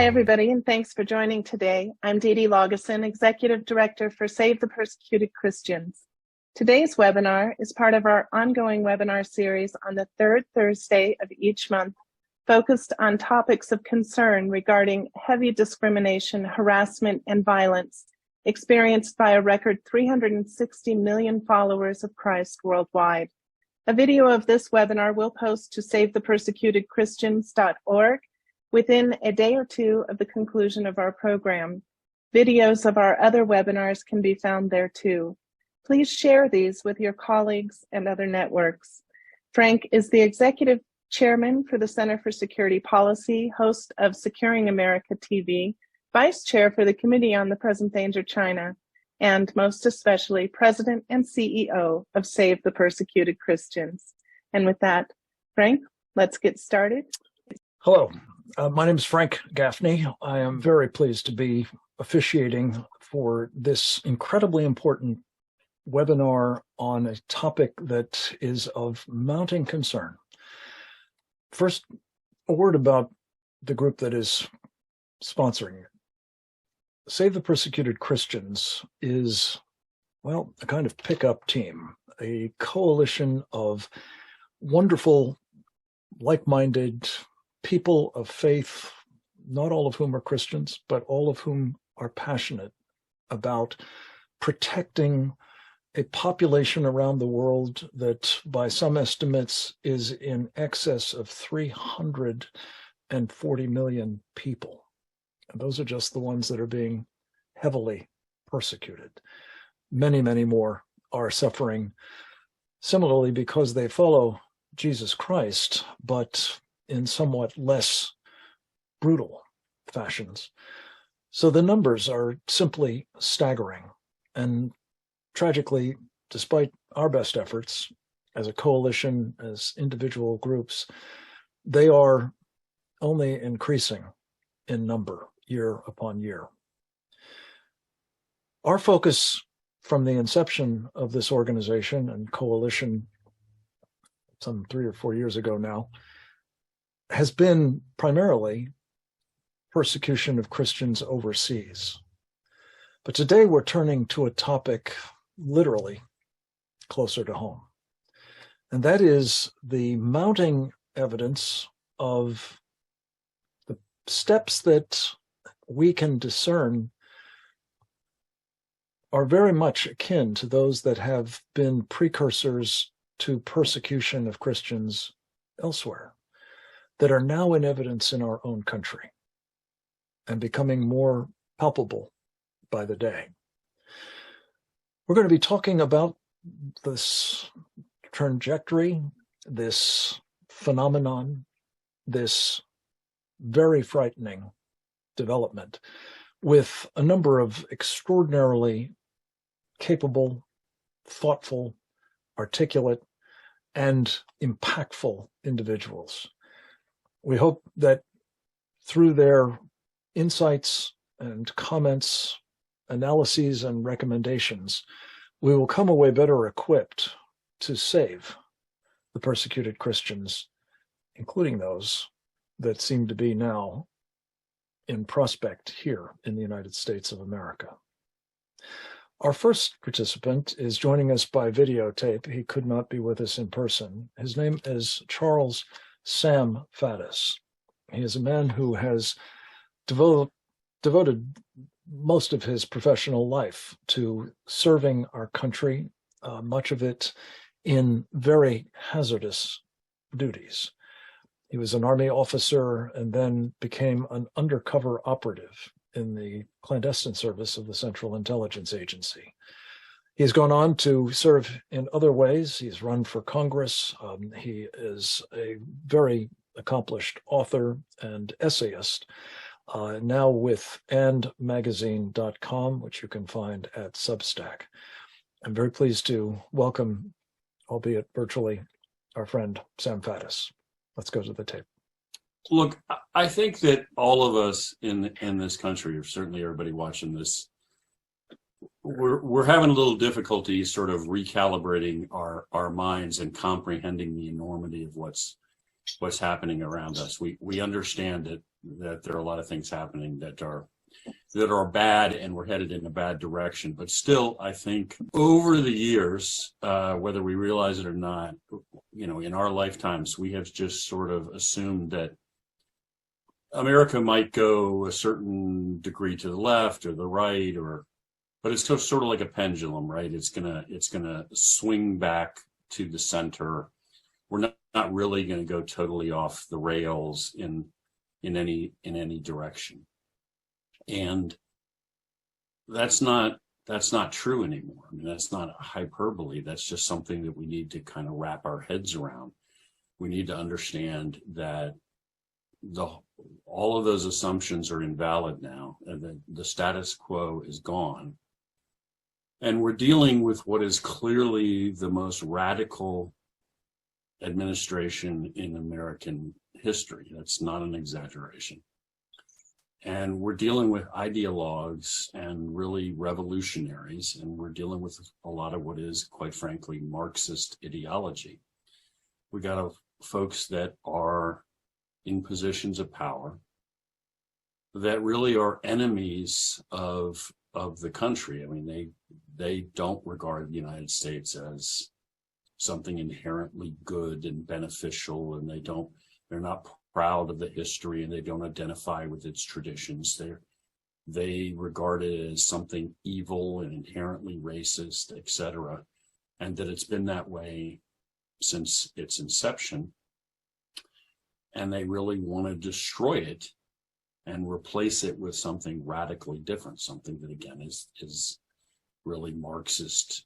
Hi, everybody, and thanks for joining today. I'm Dee Dee Laugesen, Executive Director for Save the Persecuted Christians. Today's webinar is part of our ongoing webinar series on the third Thursday of each month, focused on topics of concern regarding heavy discrimination, harassment, and violence experienced by a record 360 million followers of Christ worldwide. A video of this webinar will post to savethepersecutedchristians.org within a day or two of the conclusion of our program. Videos of our other webinars can be found there too. Please share these with your colleagues and other networks. Frank is the Executive Chairman for the Center for Security Policy, host of Securing America TV, Vice Chair for the Committee on the Present Danger China, and most especially President and CEO of Save the Persecuted Christians. And with that, Frank, let's get started. Hello, my name is Frank Gaffney. I am very pleased to be officiating for this incredibly important webinar on a topic that is of mounting concern. First, a word about the group that is sponsoring it. Save the Persecuted Christians is, well, a kind of pickup team, a coalition of wonderful, like-minded people of faith, not all of whom are Christians, but all of whom are passionate about protecting a population around the world that by some estimates is in excess of 340 million people. And those are just the ones that are being heavily persecuted. Many, many more are suffering similarly because they follow Jesus Christ, but in somewhat less brutal fashions. So the numbers are simply staggering. And tragically, despite our best efforts as a coalition, as individual groups, they are only increasing in number year upon year. Our focus from the inception of this organization and coalition some 3 or 4 years ago now has been primarily persecution of Christians overseas. But today we're turning to a topic literally closer to home. And that is the mounting evidence of the steps that we can discern are very much akin to those that have been precursors to persecution of Christians elsewhere, that are now in evidence in our own country and becoming more palpable by the day. We're going to be talking about this trajectory, this phenomenon, this very frightening development with a number of extraordinarily capable, thoughtful, articulate, and impactful individuals. We hope that through their insights and comments, analyses, and recommendations, we will come away better equipped to save the persecuted Christians, including those that seem to be now in prospect here in the United States of America. Our first participant is joining us by videotape. He could not be with us in person. His name is Charles Sam Faddis. He is a man who has devoted most of his professional life to serving our country, much of it in very hazardous duties. He was an Army officer and then became an undercover operative in the clandestine service of the Central Intelligence Agency. He's gone on to serve in other ways. He's run for Congress. He is a very accomplished author and essayist, now with andmagazine.com, which you can find at Substack. I'm very pleased to welcome, albeit virtually, our friend Sam Faddis. Let's go to the tape. Look, I think that all of us in this country, or certainly everybody watching this, we're having a little difficulty sort of recalibrating our minds and comprehending the enormity of what's happening around us. We understand that there are a lot of things happening that are bad, and we're headed in a bad direction. But still, I think over the years, whether we realize it or not, in our lifetimes, we have just sort of assumed that America might go a certain degree to the left or the right, but it's sort of like a pendulum, right? It's gonna swing back to the center. We're not really going to go totally off the rails in any direction, and that's not true anymore. I mean, that's not a hyperbole. That's just something that we need to kind of wrap our heads around. We need to understand that all of those assumptions are invalid now, and that the status quo is gone. And we're dealing with what is clearly the most radical administration in American history. That's not an exaggeration. And we're dealing with ideologues and really revolutionaries, and we're dealing with a lot of what is, quite frankly, Marxist ideology. We got folks that are in positions of power that really are enemies of the country. I mean, they don't regard the United States as something inherently good and beneficial, and they're not proud of the history, and they don't identify with its traditions. They regard it as something evil and inherently racist, etc., and that it's been that way since its inception. And they really want to destroy it and replace it with something radically different, something that, again, is really Marxist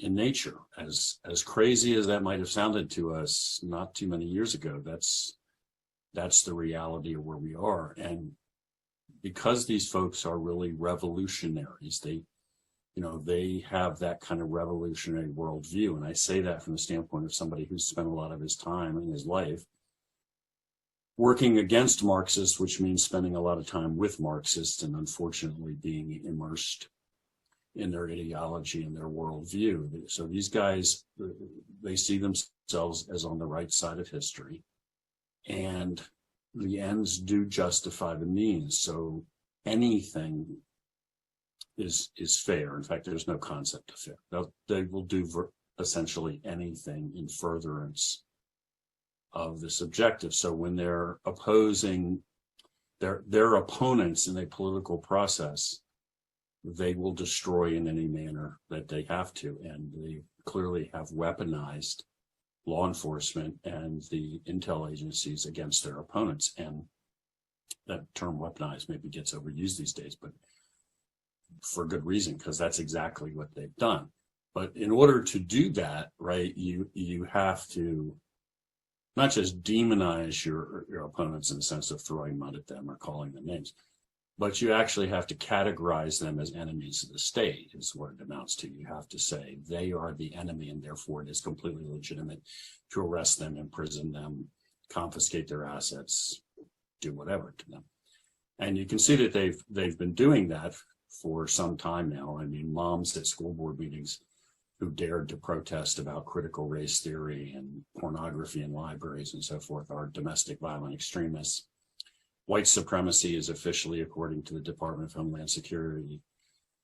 in nature. As crazy as that might have sounded to us not too many years ago, that's the reality of where we are. And because these folks are really revolutionaries, they have that kind of revolutionary worldview. And I say that from the standpoint of somebody who's spent a lot of his time in his life working against Marxists, which means spending a lot of time with Marxists and unfortunately being immersed in their ideology and their worldview. So these guys, they see themselves as on the right side of history, and the ends do justify the means. So anything is fair. In fact, there's no concept of fair. They will do essentially anything in furtherance of this objective. So when they're opposing their opponents in a political process, they will destroy in any manner that they have to. And they clearly have weaponized law enforcement and the intel agencies against their opponents. And that term weaponized maybe gets overused these days, but for good reason, because that's exactly what they've done. But in order to do that, right, you have to not just demonize your opponents in the sense of throwing mud at them or calling them names, but you actually have to categorize them as enemies of the state, is what it amounts to. You have to say they are the enemy, and therefore it is completely legitimate to arrest them, imprison them, confiscate their assets, do whatever to them. And you can see that they've been doing that for some time now. I mean, moms at school board meetings who dared to protest about critical race theory and pornography in libraries and so forth are domestic violent extremists. White supremacy is officially, according to the Department of Homeland Security,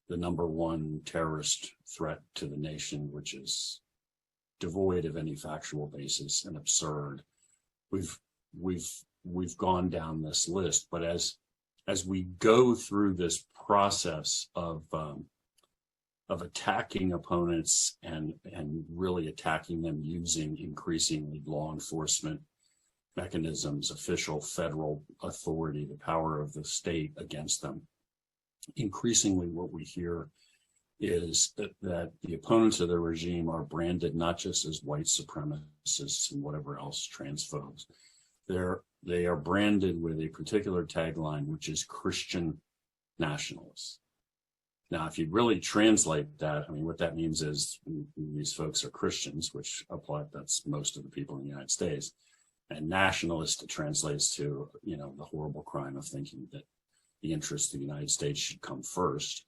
the #1 terrorist threat to the nation, which is devoid of any factual basis and absurd. We've gone down this list, but as we go through this process of attacking opponents and really attacking them using increasingly law enforcement mechanisms, official federal authority, the power of the state against them, increasingly what we hear is that the opponents of the regime are branded not just as white supremacists and whatever else, transphobes. They are branded with a particular tagline, which is Christian nationalists. Now, if you really translate that, I mean, what that means is these folks are Christians, which that's most of the people in the United States. And nationalist translates to, the horrible crime of thinking that the interests of the United States should come first.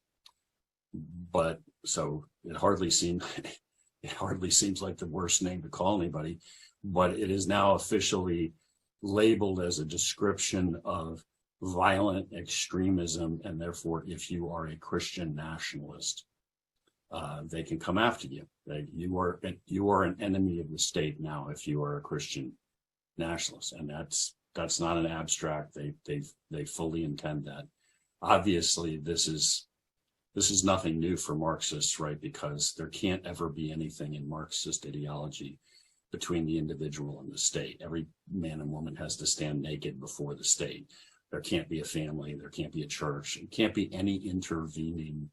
But so it hardly seems like the worst name to call anybody, but it is now officially labeled as a description of violent extremism, and therefore, if you are a Christian nationalist, they can come after you. You are an enemy of the state now if you are a Christian nationalist, and that's not an abstract. They fully intend that. Obviously, this is nothing new for Marxists, right? Because there can't ever be anything in Marxist ideology between the individual and the state. Every man and woman has to stand naked before the state. There can't be a family. There can't be a church. It can't be any intervening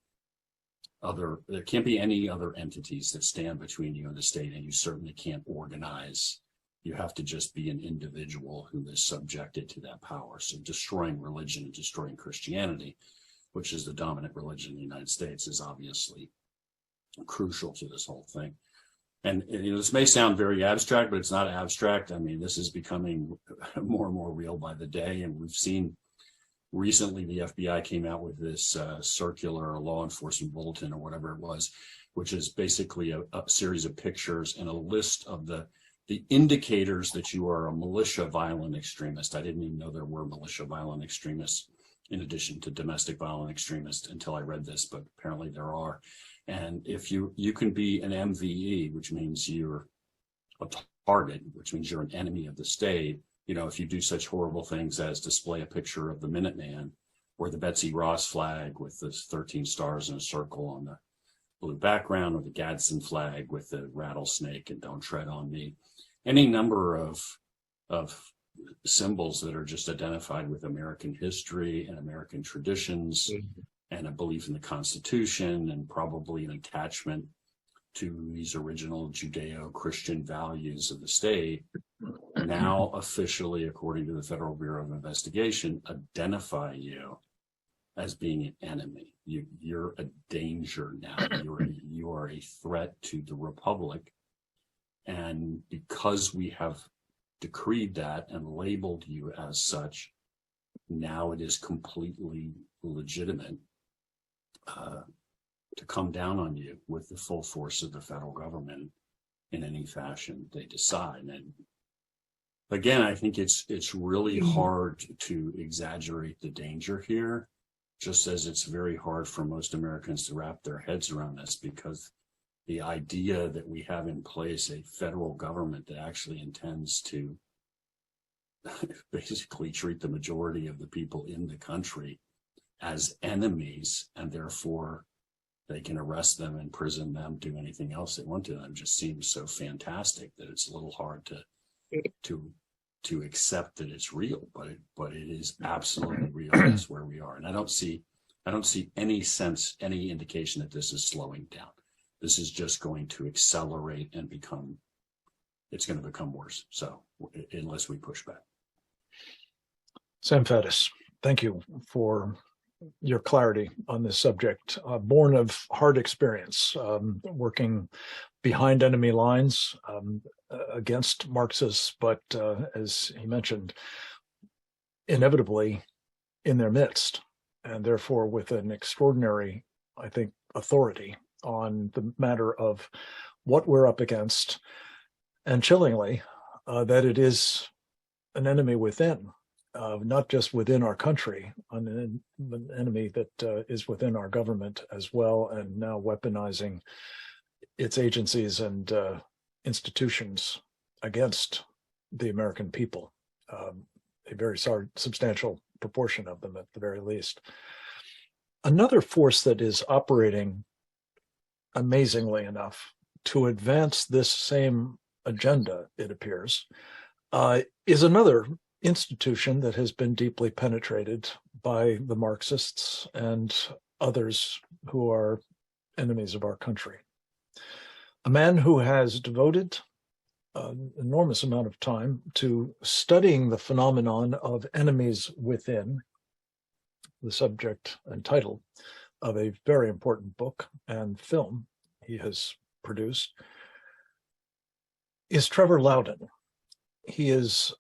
there can't be any other entities that stand between you and the state, and you certainly can't organize. You have to just be an individual who is subjected to that power. So destroying religion and destroying Christianity, which is the dominant religion in the United States, is obviously crucial to this whole thing. And this may sound very abstract, but it's not abstract. I mean, this is becoming more and more real by the day. And we've seen recently the FBI came out with this circular law enforcement bulletin or whatever it was, which is basically a series of pictures and a list of the indicators that you are a militia violent extremist. I didn't even know there were militia violent extremists in addition to domestic violent extremists until I read this, but apparently there are. And if you can be an MVE, which means you're a target, which means you're an enemy of the state. If you do such horrible things as display a picture of the Minuteman or the Betsy Ross flag with the 13 stars in a circle on the blue background, or the Gadsden flag with the rattlesnake and "Don't Tread on Me," any number of symbols that are just identified with American history and American traditions, and a belief in the Constitution, and probably an attachment to these original Judeo-Christian values of the state, now officially, according to the Federal Bureau of Investigation, identify you as being an enemy. You're a danger now. You are a threat to the Republic. And because we have decreed that and labeled you as such, now it is completely legitimate to come down on you with the full force of the federal government in any fashion they decide. And again, I think it's really hard to exaggerate the danger here, just as it's very hard for most Americans to wrap their heads around this, because the idea that we have in place a federal government that actually intends to basically treat the majority of the people in the country as enemies, and therefore they can arrest them, imprison them, do anything else they want to them, just seems so fantastic that it's a little hard to accept that it's real, but it is absolutely real. That's where we are. And I don't see any indication that this is slowing down. This is just going to accelerate and it's going to become worse. So unless we push back. Sam Faddis, thank you for your clarity on this subject, born of hard experience, working behind enemy lines against Marxists, but as he mentioned, inevitably in their midst, and therefore with an extraordinary, I think, authority on the matter of what we're up against, and chillingly, that it is an enemy within. Not just within our country, an enemy that is within our government as well, and now weaponizing its agencies and institutions against the American people, a very substantial proportion of them at the very least. Another force that is operating, amazingly enough, to advance this same agenda, it appears, is another institution that has been deeply penetrated by the Marxists and others who are enemies of our country. A man who has devoted an enormous amount of time to studying the phenomenon of enemies within, the subject and title of a very important book and film he has produced, is Trevor Loudon. He is,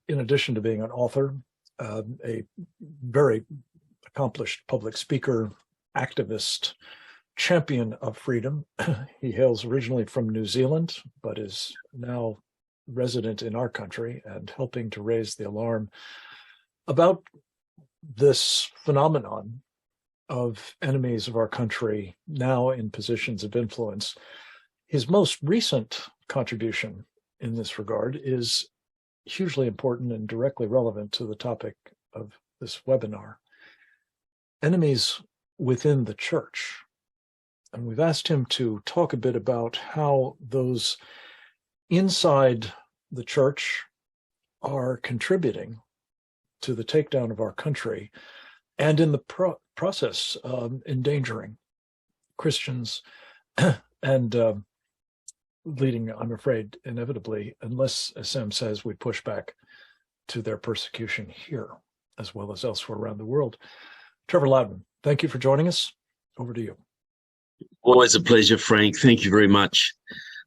in addition to being an author, a very accomplished public speaker, activist, champion of freedom. He hails originally from New Zealand, but is now resident in our country and helping to raise the alarm about this phenomenon of enemies of our country now in positions of influence. His most recent contribution in this regard is hugely important and directly relevant to the topic of this webinar: enemies within the church. And we've asked him to talk a bit about how those inside the church are contributing to the takedown of our country, and in the process endangering Christians and leading, I'm afraid, inevitably, unless, as Sam says, we push back, to their persecution here as well as elsewhere around the world. Trevor Loudon, thank you for joining us. Over to you. Always a pleasure, Frank. Thank you very much.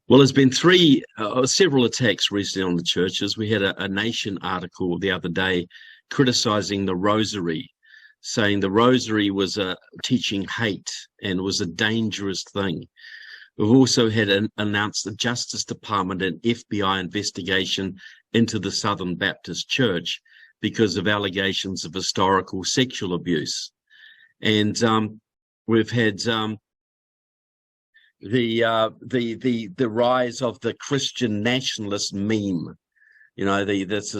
Well, there's been several attacks recently on the churches. We had a Nation article the other day criticizing the Rosary, saying the Rosary was teaching hate and was a dangerous thing. We've also had announced the Justice Department and FBI investigation into the Southern Baptist Church because of allegations of historical sexual abuse. And we've had the rise of the Christian nationalist meme. You know, this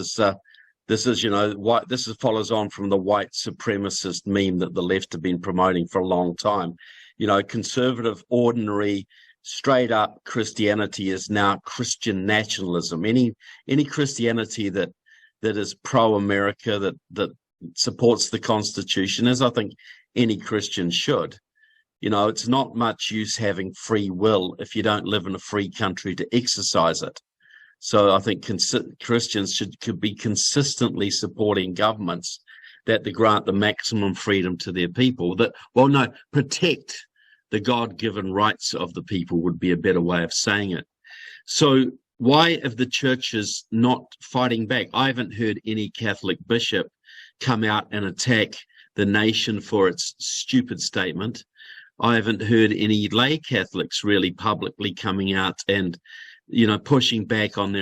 follows on from the white supremacist meme that the left have been promoting for a long time. You know, conservative, ordinary, straight up Christianity is now Christian nationalism. Any Christianity that is pro-America, that supports the Constitution, as I think any Christian should. You know, it's not much use having free will if you don't live in a free country to exercise it. So I think Christians could be consistently supporting governments that they grant the maximum freedom to their people, protect the God-given rights of the people would be a better way of saying it. So why have the churches not fighting back? I haven't heard any Catholic bishop come out and attack the Nation for its stupid statement. I haven't heard any lay Catholics really publicly coming out and, you know, pushing back on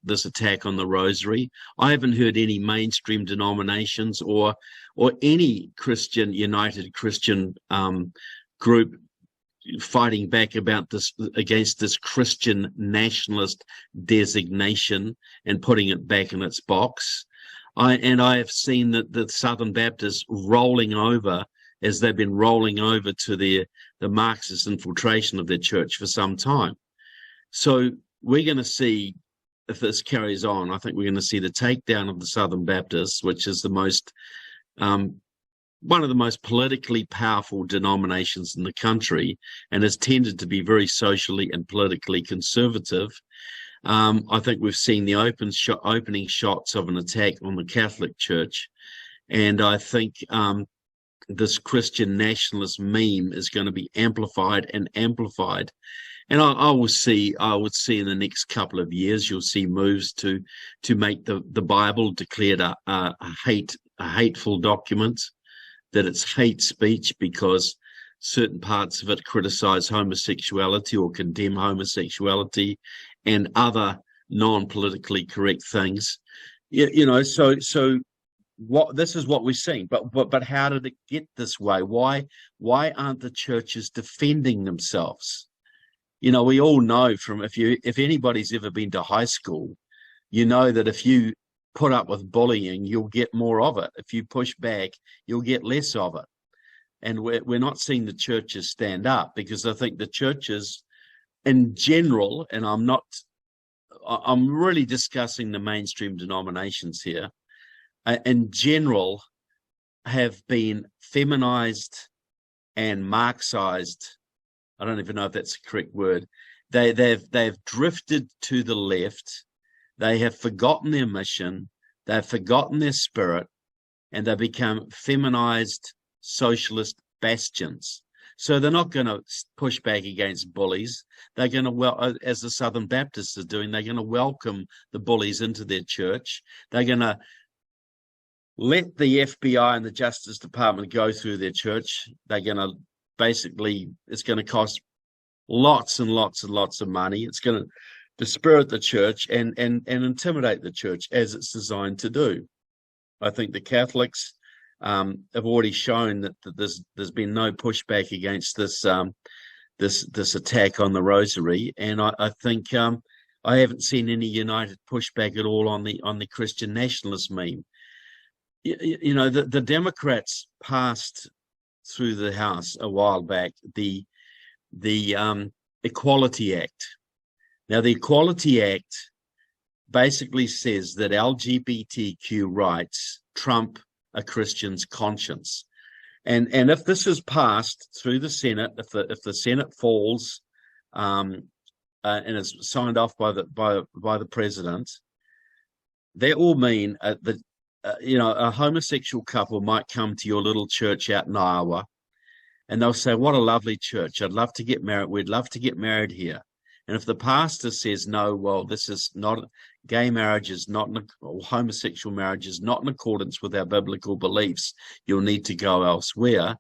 this attack on the Rosary. I haven't heard any mainstream denominations or any Christian, United Christian group fighting back against this Christian nationalist designation and putting it back in its box. I have seen that the Southern Baptists rolling over, as they've been rolling over to the Marxist infiltration of their church for some time. So we're going to see, if this carries on, I think we're going to see the takedown of the Southern Baptists, which is the most one of the most politically powerful denominations in the country and has tended to be very socially and politically conservative. I think we've seen the opening shots of an attack on the Catholic Church, and I think this Christian nationalist meme is going to be amplified and amplified. And I would see in the next couple of years, you'll see moves to make the Bible declared a hateful document, that it's hate speech because certain parts of it criticize homosexuality or condemn homosexuality and other non-politically correct things. You know, so this is what we're seeing. But how did it get this way? Why aren't the churches defending themselves? You know, we all know if anybody's ever been to high school, you know that if you put up with bullying, you'll get more of it. If you push back, you'll get less of it. And we're not seeing the churches stand up, because I think the churches in general, and I'm really discussing the mainstream denominations here, in general have been feminized and Marxized. I don't even know if that's the correct word. They've drifted to the left. They have forgotten their mission. They've forgotten their spirit, and they become feminized socialist bastions. So they're not going to push back against bullies. They're going to, as the Southern Baptists are doing, they're going to welcome the bullies into their church. They're going to let the FBI and the Justice Department go through their church. They're going to it's going to cost lots and lots and lots of money. It's going to dispirit the church and intimidate the church, as it's designed to do. I think the Catholics have already shown that there's been no pushback against this attack on the Rosary, and I think I haven't seen any united pushback at all on the Christian nationalist meme. You know, the Democrats passed through the House a while back the Equality Act. Now, the Equality Act basically says that LGBTQ rights trump a Christian's conscience. And if this is passed through the Senate, if the Senate falls and is signed off by the president, that will mean that a homosexual couple might come to your little church out in Iowa, and they'll say, "What a lovely church! I'd love to get married. We'd love to get married here." And if the pastor says, "No, well, this is not, gay marriage is not, or homosexual marriage is not in accordance with our biblical beliefs, you'll need to go elsewhere,"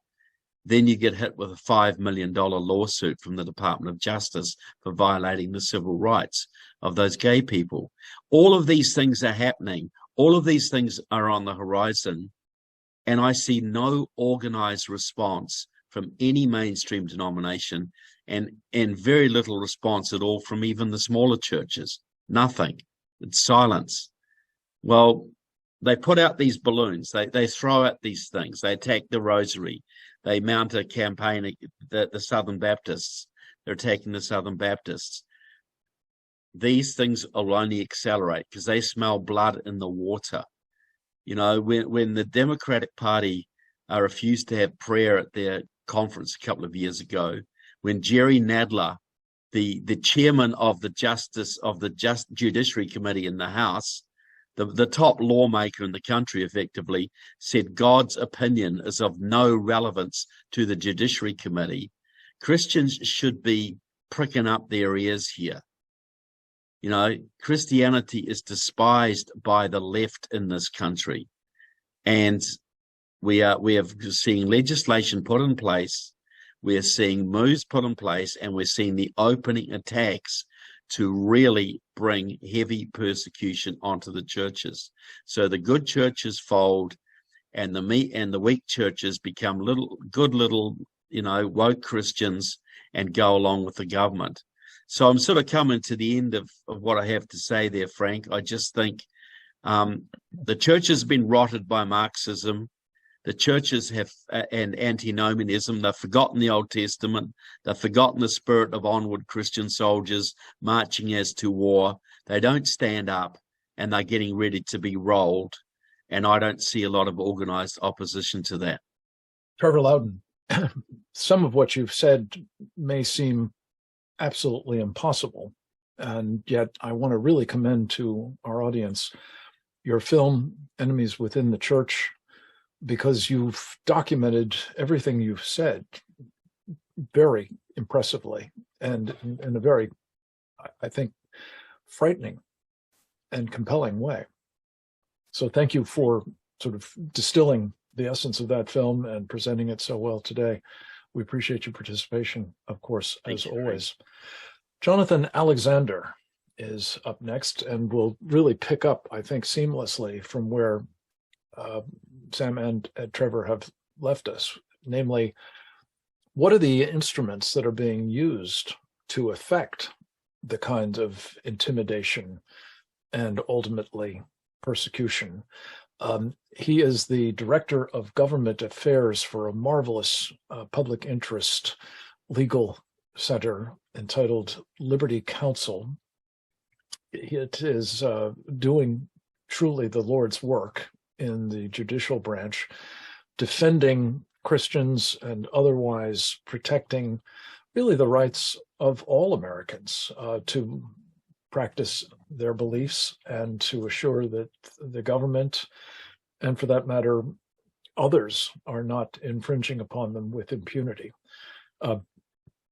then you get hit with a $5 million lawsuit from the Department of Justice for violating the civil rights of those gay people. All of these things are happening. All of these things are on the horizon, and I see no organized response from any mainstream denomination, and very little response at all from even the smaller churches. Nothing. It's silence. Well, they put out these balloons. They throw out these things. They attack the Rosary. They mount a campaign at the Southern Baptists. They're attacking the Southern Baptists. These things will only accelerate because they smell blood in the water. You know, when the Democratic Party refused to have prayer at their conference a couple of years ago, when Jerry Nadler, the chairman of the Judiciary Committee in the House, the top lawmaker in the country, effectively said God's opinion is of no relevance to the Judiciary Committee, Christians should be pricking up their ears here. You know, Christianity is despised by the left in this country, and we are seeing legislation put in place. We're seeing moves put in place, and we're seeing the opening attacks to really bring heavy persecution onto the churches. So the good churches fold, and the weak churches become good little, woke Christians and go along with the government. So I'm sort of coming to the end of what I have to say there, Frank. I just think the church has been rotted by Marxism. The churches have, and antinomianism, they've forgotten the Old Testament. They've forgotten the spirit of onward Christian soldiers marching as to war. They don't stand up, and they're getting ready to be rolled. And I don't see a lot of organized opposition to that. Trevor Loudon, some of what you've said may seem absolutely impossible, and yet I want to really commend to our audience your film, Enemies Within the Church, because you've documented everything you've said very impressively and in a very, I think, frightening and compelling way. So thank you for sort of distilling the essence of that film and presenting it so well today. We appreciate your participation, of course, as always. Jonathan Alexander is up next, and will really pick up, I think, seamlessly from where Sam and Trevor have left us. Namely, what are the instruments that are being used to affect the kind of intimidation and ultimately persecution? He is the Director of Government Affairs for a marvelous public interest legal center entitled Liberty Counsel. It is doing truly the Lord's work in the judicial branch, defending Christians and otherwise protecting really the rights of all Americans to practice their beliefs and to assure that the government, and for that matter, others, are not infringing upon them with impunity.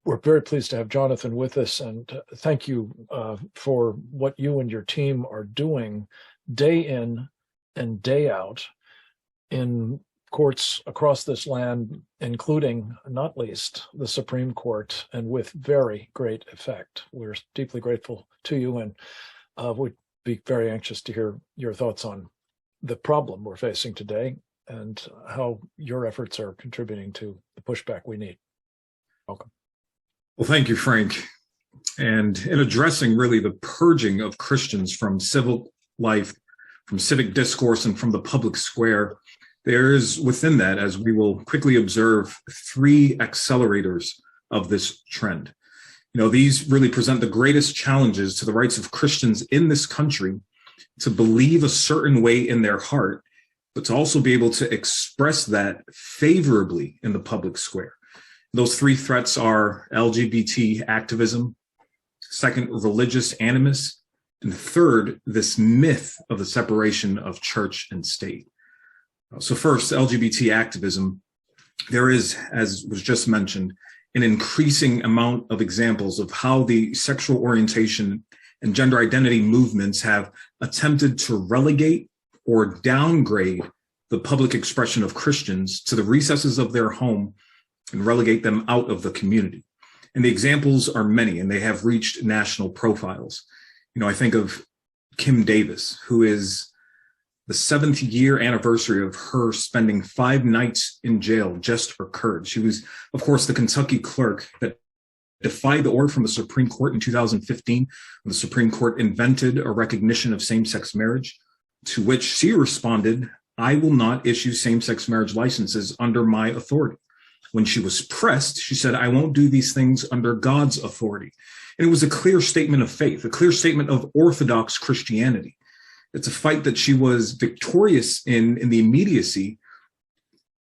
We're very pleased to have Jonathan with us, and thank you for what you and your team are doing day in and day out in courts across this land, including, not least, the Supreme Court, and with very great effect. We're deeply grateful to you, and would be very anxious to hear your thoughts on the problem we're facing today and how your efforts are contributing to the pushback we need. Welcome. Well, thank you, Frank. And in addressing really the purging of Christians from civil life, from civic discourse, and from the public square, there is within that, as we will quickly observe, three accelerators of this trend. These really present the greatest challenges to the rights of Christians in this country to believe a certain way in their heart, but to also be able to express that favorably in the public square. Those three threats are LGBT activism, second, religious animus, and third, this myth of the separation of church and state. So first, LGBT activism. There is, as was just mentioned, an increasing amount of examples of how the sexual orientation and gender identity movements have attempted to relegate or downgrade the public expression of Christians to the recesses of their home and relegate them out of the community. And the examples are many, and they have reached national profiles. I think of Kim Davis, who is the 7th year anniversary of her spending 5 nights in jail just occurred. She was, of course, the Kentucky clerk that defied the order from the Supreme Court in 2015, when the Supreme Court invented a recognition of same-sex marriage, to which she responded, "I will not issue same-sex marriage licenses under my authority." When she was pressed, she said, "I won't do these things under God's authority." And it was a clear statement of faith, a clear statement of Orthodox Christianity. It's a fight that she was victorious in the immediacy,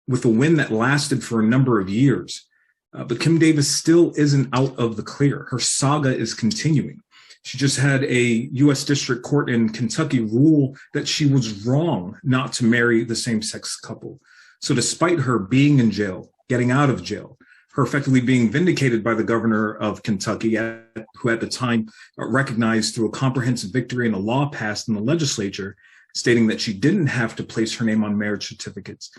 with a win that lasted for a number of years. But Kim Davis still isn't out of the clear. Her saga is continuing. She just had a U.S. District Court in Kentucky rule that she was wrong not to marry the same-sex couple. So despite her being in jail, getting out of jail, her effectively being vindicated by the governor of Kentucky, who at the time recognized through a comprehensive victory in a law passed in the legislature, stating that she didn't have to place her name on marriage certificates.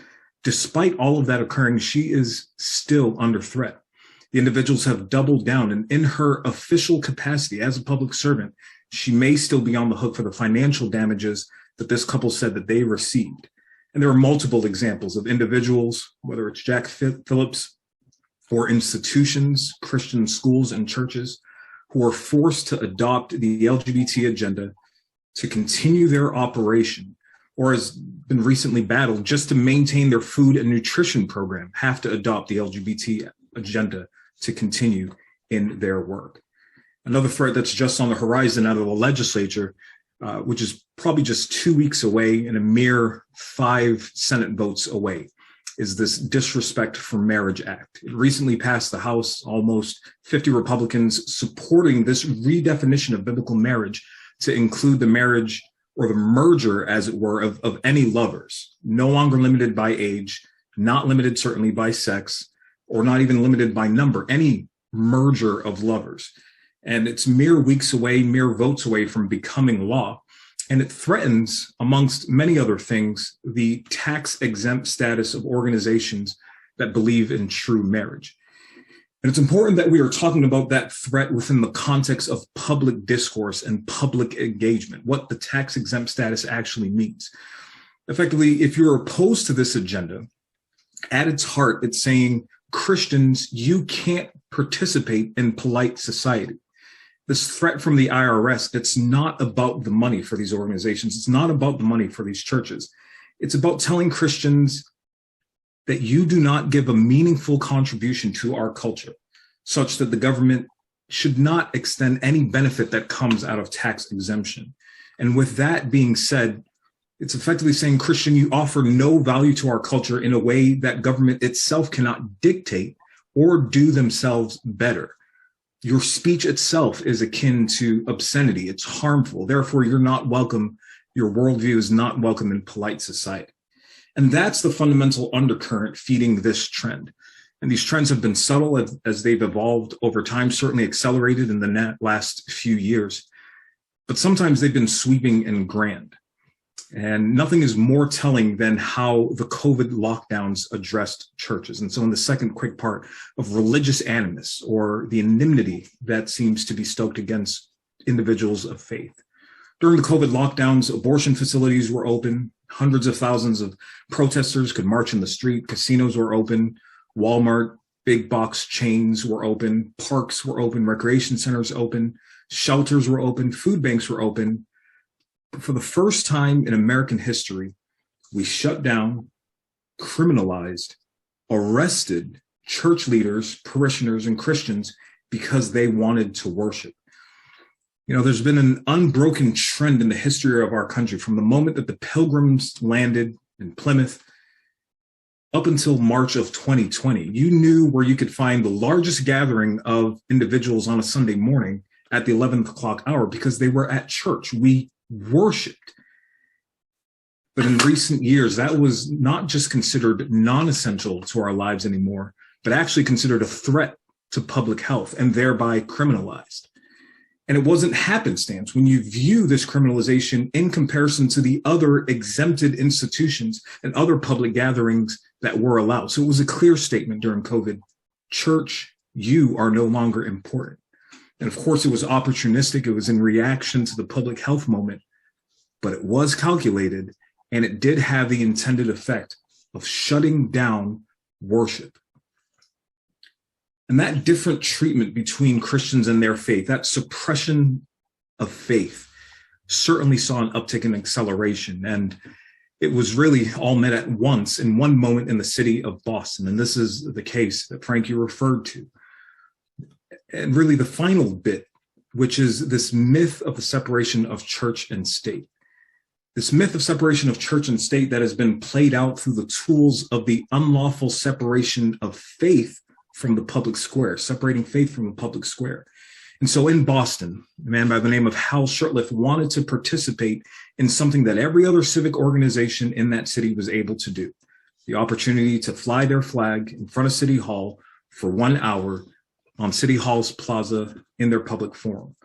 Despite all of that occurring, she is still under threat. The individuals have doubled down, and in her official capacity as a public servant, she may still be on the hook for the financial damages that this couple said that they received. And there are multiple examples of individuals, whether it's Jack Phillips, or institutions, Christian schools and churches, who are forced to adopt the LGBT agenda to continue their operation, or has been recently battled just to maintain their food and nutrition program, have to adopt the LGBT agenda to continue in their work. Another threat that's just on the horizon out of the legislature, which is probably just 2 weeks away and a mere 5 Senate votes away, is this Disrespect for Marriage Act. It recently passed the House, almost 50 Republicans supporting this redefinition of biblical marriage to include the marriage, or the merger, as it were, of any lovers, no longer limited by age, not limited certainly by sex, or not even limited by number, any merger of lovers. And it's mere weeks away, mere votes away from becoming law. And it threatens, amongst many other things, the tax-exempt status of organizations that believe in true marriage. And it's important that we are talking about that threat within the context of public discourse and public engagement, what the tax-exempt status actually means. Effectively, if you're opposed to this agenda, at its heart, it's saying, Christians, you can't participate in polite society. This threat from the IRS, it's not about the money for these organizations. It's not about the money for these churches. It's about telling Christians that you do not give a meaningful contribution to our culture, such that the government should not extend any benefit that comes out of tax exemption. And with that being said, it's effectively saying, Christian, you offer no value to our culture in a way that government itself cannot dictate or do themselves better. Your speech itself is akin to obscenity. It's harmful. Therefore, you're not welcome. Your worldview is not welcome in polite society. And that's the fundamental undercurrent feeding this trend. And these trends have been subtle as they've evolved over time, certainly accelerated in the last few years. But sometimes they've been sweeping and grand. And nothing is more telling than how the COVID lockdowns addressed churches. And so in the second quick part of religious animus, or the enmity that seems to be stoked against individuals of faith. During the COVID lockdowns, abortion facilities were open. Hundreds of thousands of protesters could march in the street. Casinos were open. Walmart, big box chains were open. Parks were open. Recreation centers open. Shelters were open. Food banks were open. But for the first time in American history, we shut down, criminalized, arrested church leaders, parishioners, and Christians because they wanted to worship. You know, there's been an unbroken trend in the history of our country from the moment that the Pilgrims landed in Plymouth up until March of 2020. You knew where you could find the largest gathering of individuals on a Sunday morning at the 11th o'clock hour because they were at church. We worshiped. But in recent years, that was not just considered non-essential to our lives anymore, but actually considered a threat to public health and thereby criminalized. And it wasn't happenstance when you view this criminalization in comparison to the other exempted institutions and other public gatherings that were allowed. So it was a clear statement during COVID, church, you are no longer important. And of course, it was opportunistic. It was in reaction to the public health moment, but it was calculated, and it did have the intended effect of shutting down worship. And that different treatment between Christians and their faith, that suppression of faith, certainly saw an uptick in acceleration. And it was really all met at once in one moment in the city of Boston. And this is the case that Frankie referred to. And really the final bit, which is this myth of the separation of church and state. This myth of separation of church and state that has been played out through the tools of the unlawful separation of faith from the public square, separating faith from the public square. And so in Boston, a man by the name of Hal Shurtleff wanted to participate in something that every other civic organization in that city was able to do. The opportunity to fly their flag in front of City Hall for 1 hour on City Hall's plaza in their public forum.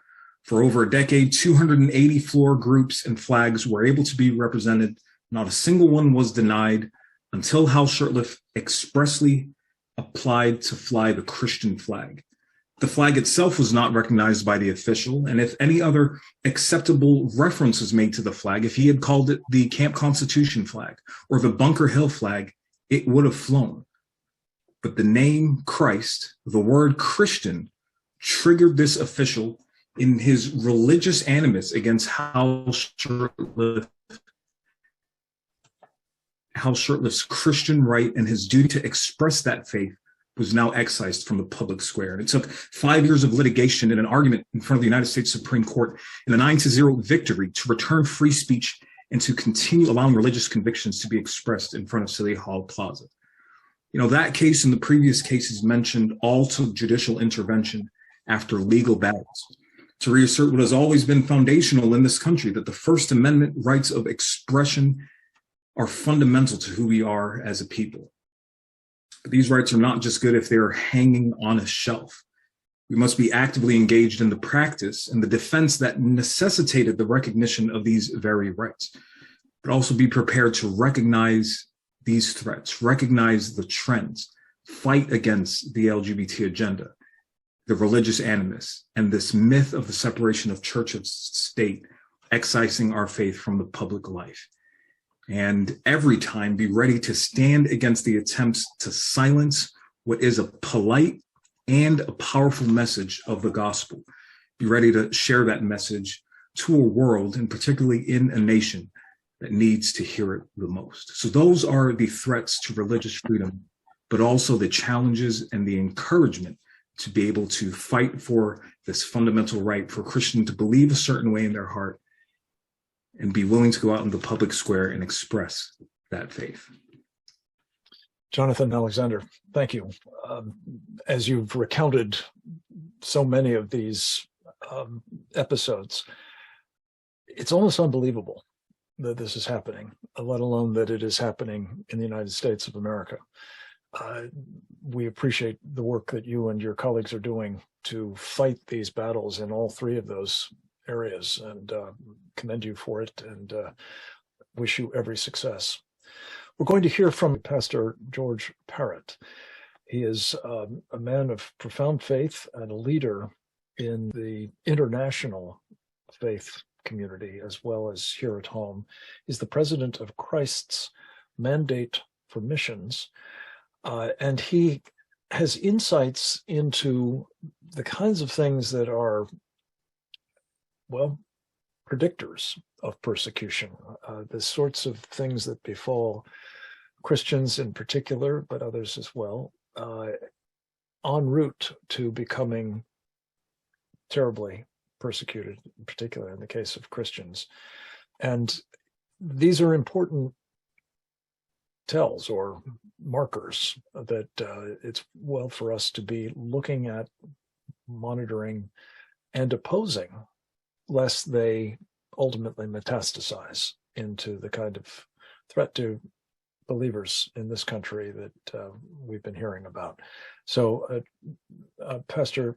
For over a decade, 280 floor groups and flags were able to be represented. Not a single one was denied until Hal Shurtleff expressly applied to fly the Christian flag. The flag itself was not recognized by the official, and if any other acceptable reference was made to the flag, if he had called it the Camp Constitution flag or the Bunker Hill flag, it would have flown. But the name Christ, the word Christian, triggered this official in his religious animus against Hal Shurtleff's Christian right and his duty to express that faith was now excised from the public square. And it took 5 years of litigation and an argument in front of the United States Supreme Court in a 9-0 victory to return free speech and to continue allowing religious convictions to be expressed in front of City Hall Plaza. You know, that case and the previous cases mentioned all took judicial intervention after legal battles to reassert what has always been foundational in this country, that the First Amendment rights of expression are fundamental to who we are as a people. But these rights are not just good if they're hanging on a shelf. We must be actively engaged in the practice and the defense that necessitated the recognition of these very rights, but also be prepared to recognize these threats, recognize the trends, fight against the LGBT agenda, the religious animus, and this myth of the separation of church and state, excising our faith from the public life. And every time be ready to stand against the attempts to silence what is a polite and a powerful message of the gospel. Be ready to share that message to a world, and particularly in a nation that needs to hear it the most. So those are the threats to religious freedom, but also the challenges and the encouragement to be able to fight for this fundamental right for Christians to believe a certain way in their heart and be willing to go out in the public square and express that faith. Jonathan Alexander, thank you. As you've recounted so many of these episodes, it's almost unbelievable that this is happening, let alone that it is happening in the United States of America. We appreciate the work that you and your colleagues are doing to fight these battles in all three of those areas, and commend you for it. And wish you every success. We're going to hear from Pastor George Parrott. He is a man of profound faith and a leader in the international faith community as well as here at home. He's the president of Christ's Mandate for Missions, and he has insights into the kinds of things that are, well, predictors of persecution, the sorts of things that befall Christians in particular, but others as well, en route to becoming terribly persecuted, particularly in the case of Christians. And these are important tells or markers that it's well for us to be looking at, monitoring, and opposing, lest they ultimately metastasize into the kind of threat to believers in this country that we've been hearing about. So, Pastor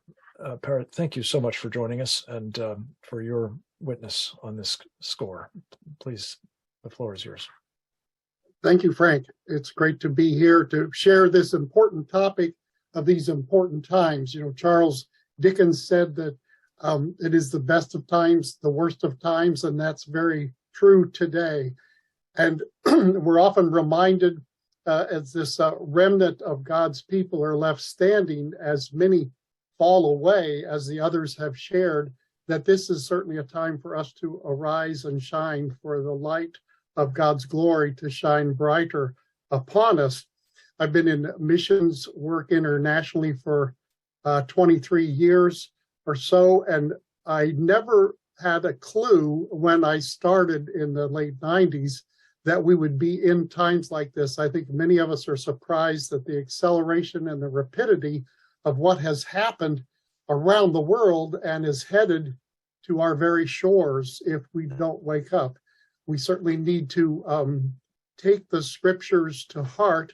Parrott, thank you so much for joining us and for your witness on this score. Please, the floor is yours. Thank you, Frank. It's great to be here to share this important topic of these important times. You know, Charles Dickens said that it is the best of times, the worst of times, and that's very true today. And we're often reminded as this remnant of God's people are left standing, as many fall away, as the others have shared, that this is certainly a time for us to arise and shine, for the light of God's glory to shine brighter upon us. I've been in missions work internationally for 23 years or so, and I never had a clue when I started in the late 90s that we would be in times like this. I think many of us are surprised at the acceleration and the rapidity of what has happened around the world and is headed to our very shores if we don't wake up. We certainly need to take the scriptures to heart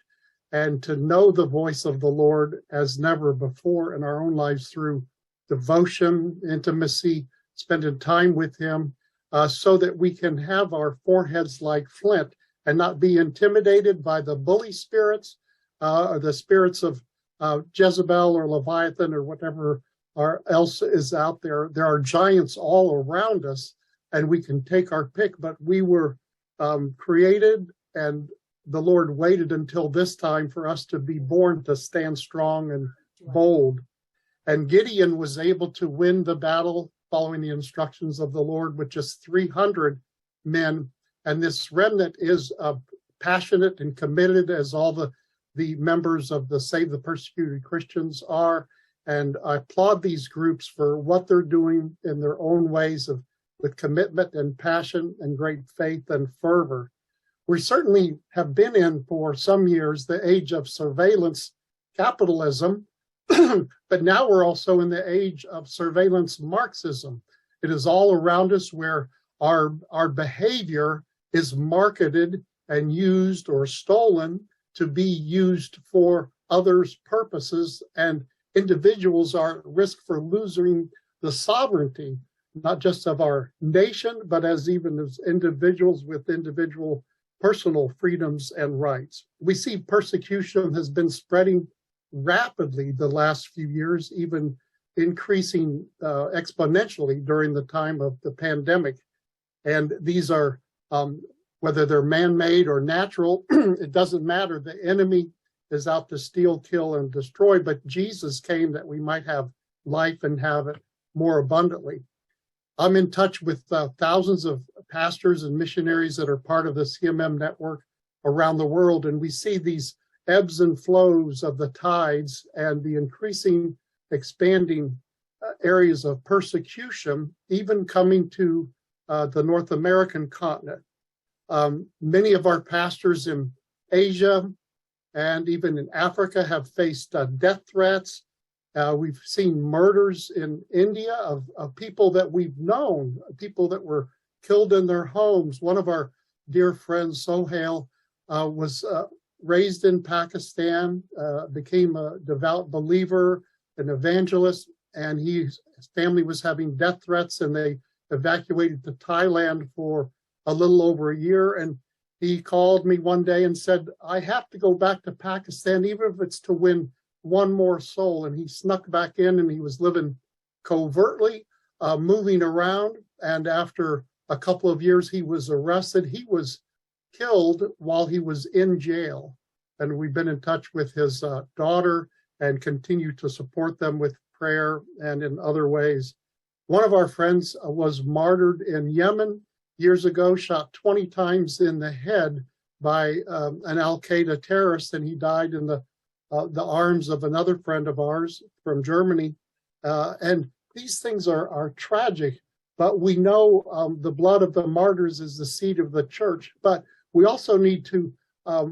and to know the voice of the Lord as never before in our own lives through devotion, intimacy, spending time with him, so that we can have our foreheads like flint and not be intimidated by the bully spirits, or the spirits of Jezebel or Leviathan or whatever else is out there. There are giants all around us, and we can take our pick, but we were created, and the Lord waited until this time for us to be born to stand strong and bold. And Gideon was able to win the battle following the instructions of the Lord with just 300 men. And this remnant is passionate and committed, as all the members of the Save the Persecuted Christians are. And I applaud these groups for what they're doing in their own ways with commitment and passion and great faith and fervor. We certainly have been in, for some years, the age of surveillance capitalism, but now we're also in the age of surveillance Marxism. It is all around us, where our behavior is marketed and used or stolen to be used for others' purposes, and individuals are at risk for losing the sovereignty, not just of our nation, but as individuals with individual personal freedoms and rights. We see persecution has been spreading rapidly the last few years, even increasing exponentially during the time of the pandemic. And these are, whether they're man-made or natural, it doesn't matter. The enemy is out to steal, kill, and destroy, but Jesus came that we might have life and have it more abundantly. I'm in touch with thousands of pastors and missionaries that are part of the CMM network around the world, and we see these ebbs and flows of the tides and the increasing, expanding areas of persecution, even coming to the North American continent. Many of our pastors in Asia and even in Africa have faced death threats. We've seen murders in India of people that we've known, people that were killed in their homes. One of our dear friends, Sohail, was raised in Pakistan, became a devout believer, an evangelist, and his family was having death threats, and they evacuated to Thailand for a little over a year. And he called me one day and said, I have to go back to Pakistan, even if it's to win one more soul. And he snuck back in, and he was living covertly, moving around. And after a couple of years, he was arrested. He was killed while he was in jail. And we've been in touch with his daughter and continue to support them with prayer and in other ways. One of our friends was martyred in Yemen years ago, shot 20 times in the head by an Al-Qaeda terrorist, and he died in the arms of another friend of ours from Germany. And these things are tragic, but we know the blood of the martyrs is the seed of the church. But we also need to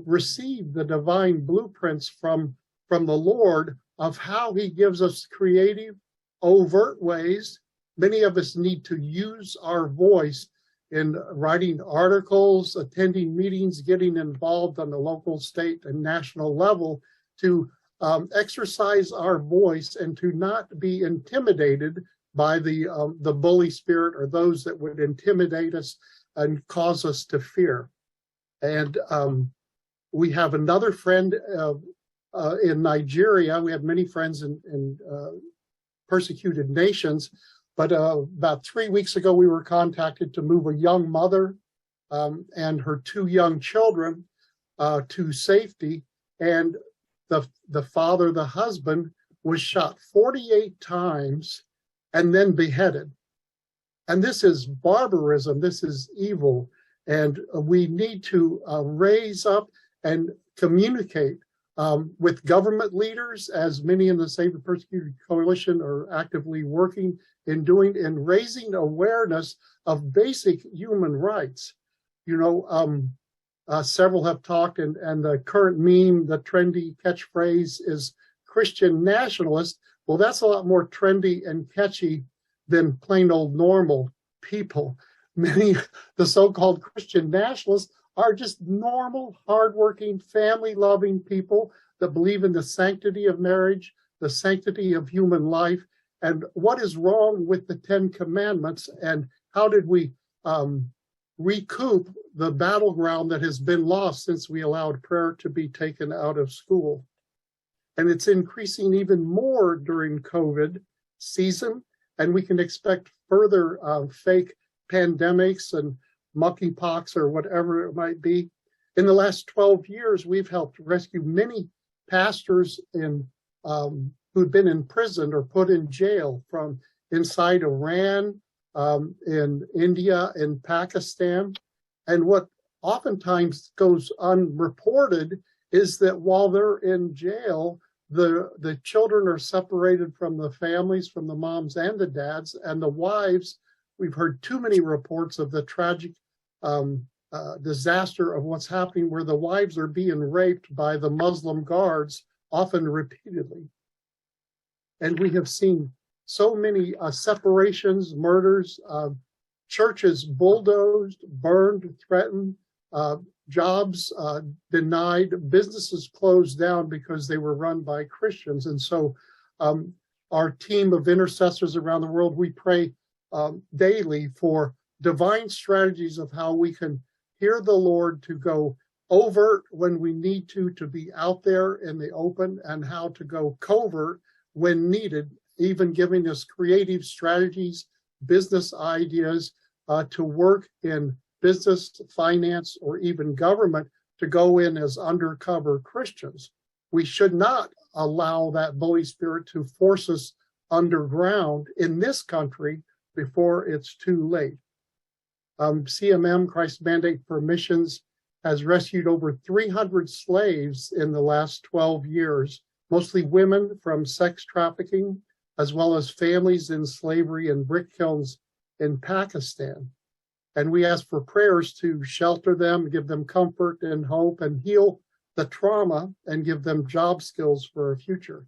receive the divine blueprints from the Lord of how he gives us creative, overt ways. Many of us need to use our voice in writing articles, attending meetings, getting involved on the local, state, and national level to exercise our voice and to not be intimidated by the bully spirit or those that would intimidate us and cause us to fear. And we have another friend in Nigeria. We have many friends in persecuted nations. But about 3 weeks ago, we were contacted to move a young mother and her 2 young children to safety. And the father, the husband, was shot 48 times and then beheaded. And this is barbarism. This is evil. And we need to raise up and communicate with government leaders, as many in the Save the Persecuted Coalition are actively working in doing, in raising awareness of basic human rights. You know, several have talked, and the current meme, the trendy catchphrase is Christian nationalist. Well, that's a lot more trendy and catchy than plain old normal people. Many, the so-called Christian nationalists are just normal, hardworking, family-loving people that believe in the sanctity of marriage, the sanctity of human life, and what is wrong with the 10 Commandments, and how did we recoup the battleground that has been lost since we allowed prayer to be taken out of school. And it's increasing even more during COVID season, and we can expect further fake pandemics and monkeypox or whatever it might be. In the last 12 years, we've helped rescue many pastors who'd been in prison or put in jail from inside Iran, in India, in Pakistan. And what oftentimes goes unreported is that while they're in jail, the children are separated from the families, from the moms and the dads, and the wives. We've heard too many reports of the tragic disaster of what's happening, where the wives are being raped by the Muslim guards, often repeatedly. And we have seen so many separations, murders, churches bulldozed, burned, threatened, jobs denied, businesses closed down because they were run by Christians. And so our team of intercessors around the world, we pray daily for divine strategies of how we can hear the Lord, to go overt when we need to be out there in the open, and how to go covert when needed, even giving us creative strategies, business ideas to work in business, finance, or even government, to go in as undercover Christians. We should not allow that bully spirit to force us underground in this country before it's too late. CMM, Christ's Mandate for Missions, has rescued over 300 slaves in the last 12 years, mostly women from sex trafficking, as well as families in slavery and brick kilns in Pakistan. And we ask for prayers to shelter them, give them comfort and hope, and heal the trauma, and give them job skills for a future.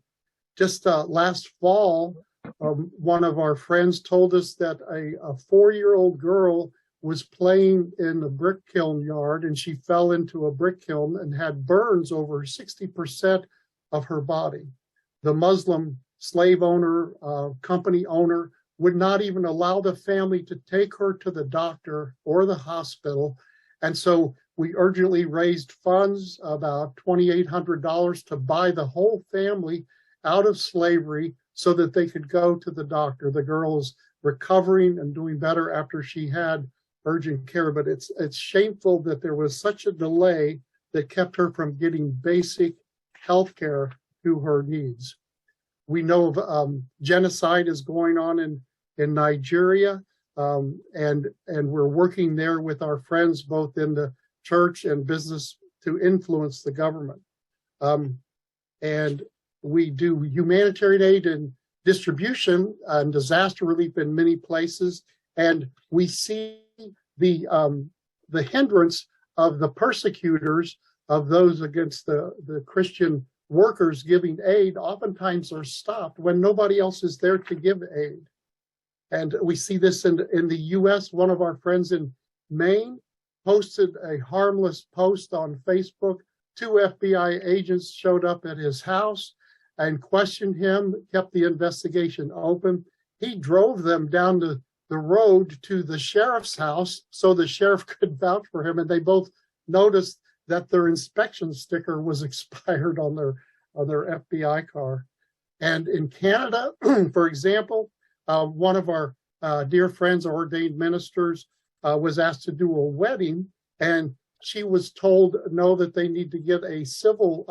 Just last fall, one of our friends told us that a 4-year-old girl was playing in a brick kiln yard, and she fell into a brick kiln and had burns over 60% of her body. The Muslim slave owner, company owner, would not even allow the family to take her to the doctor or the hospital. And so we urgently raised funds, about $2,800, to buy the whole family out of slavery so that they could go to the doctor. The girl is recovering and doing better after she had urgent care, but it's shameful that there was such a delay that kept her from getting basic health care to her needs. We know of genocide is going on in Nigeria, and we're working there with our friends both in the church and business to influence the government. And we do humanitarian aid and distribution and disaster relief in many places, and we see the hindrance of the persecutors of those against the Christian workers giving aid oftentimes are stopped when nobody else is there to give aid. And we see this in the US. One of our friends in Maine posted a harmless post on Facebook. 2 FBI agents showed up at his house and questioned him, kept the investigation open. He drove them down the road to the sheriff's house so the sheriff could vouch for him, and they both noticed that their inspection sticker was expired on their FBI car. And in Canada, for example, one of our dear friends, ordained ministers, was asked to do a wedding, and she was told no, that they need to get a civil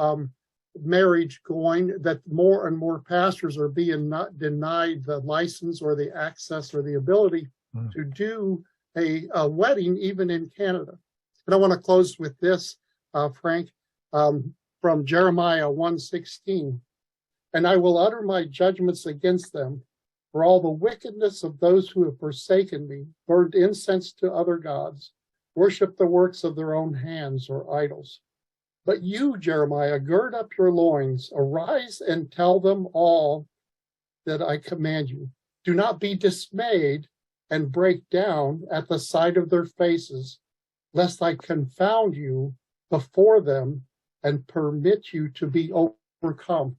marriage going, that more and more pastors are being not denied the license or the access or the ability to do a wedding, even in Canada. And I want to close with this, Frank, from Jeremiah 1:16. And I will utter my judgments against them for all the wickedness of those who have forsaken me, burned incense to other gods, worship the works of their own hands or idols. But you, Jeremiah, gird up your loins, arise and tell them all that I command you. Do not be dismayed and break down at the sight of their faces, lest I confound you before them and permit you to be overcome.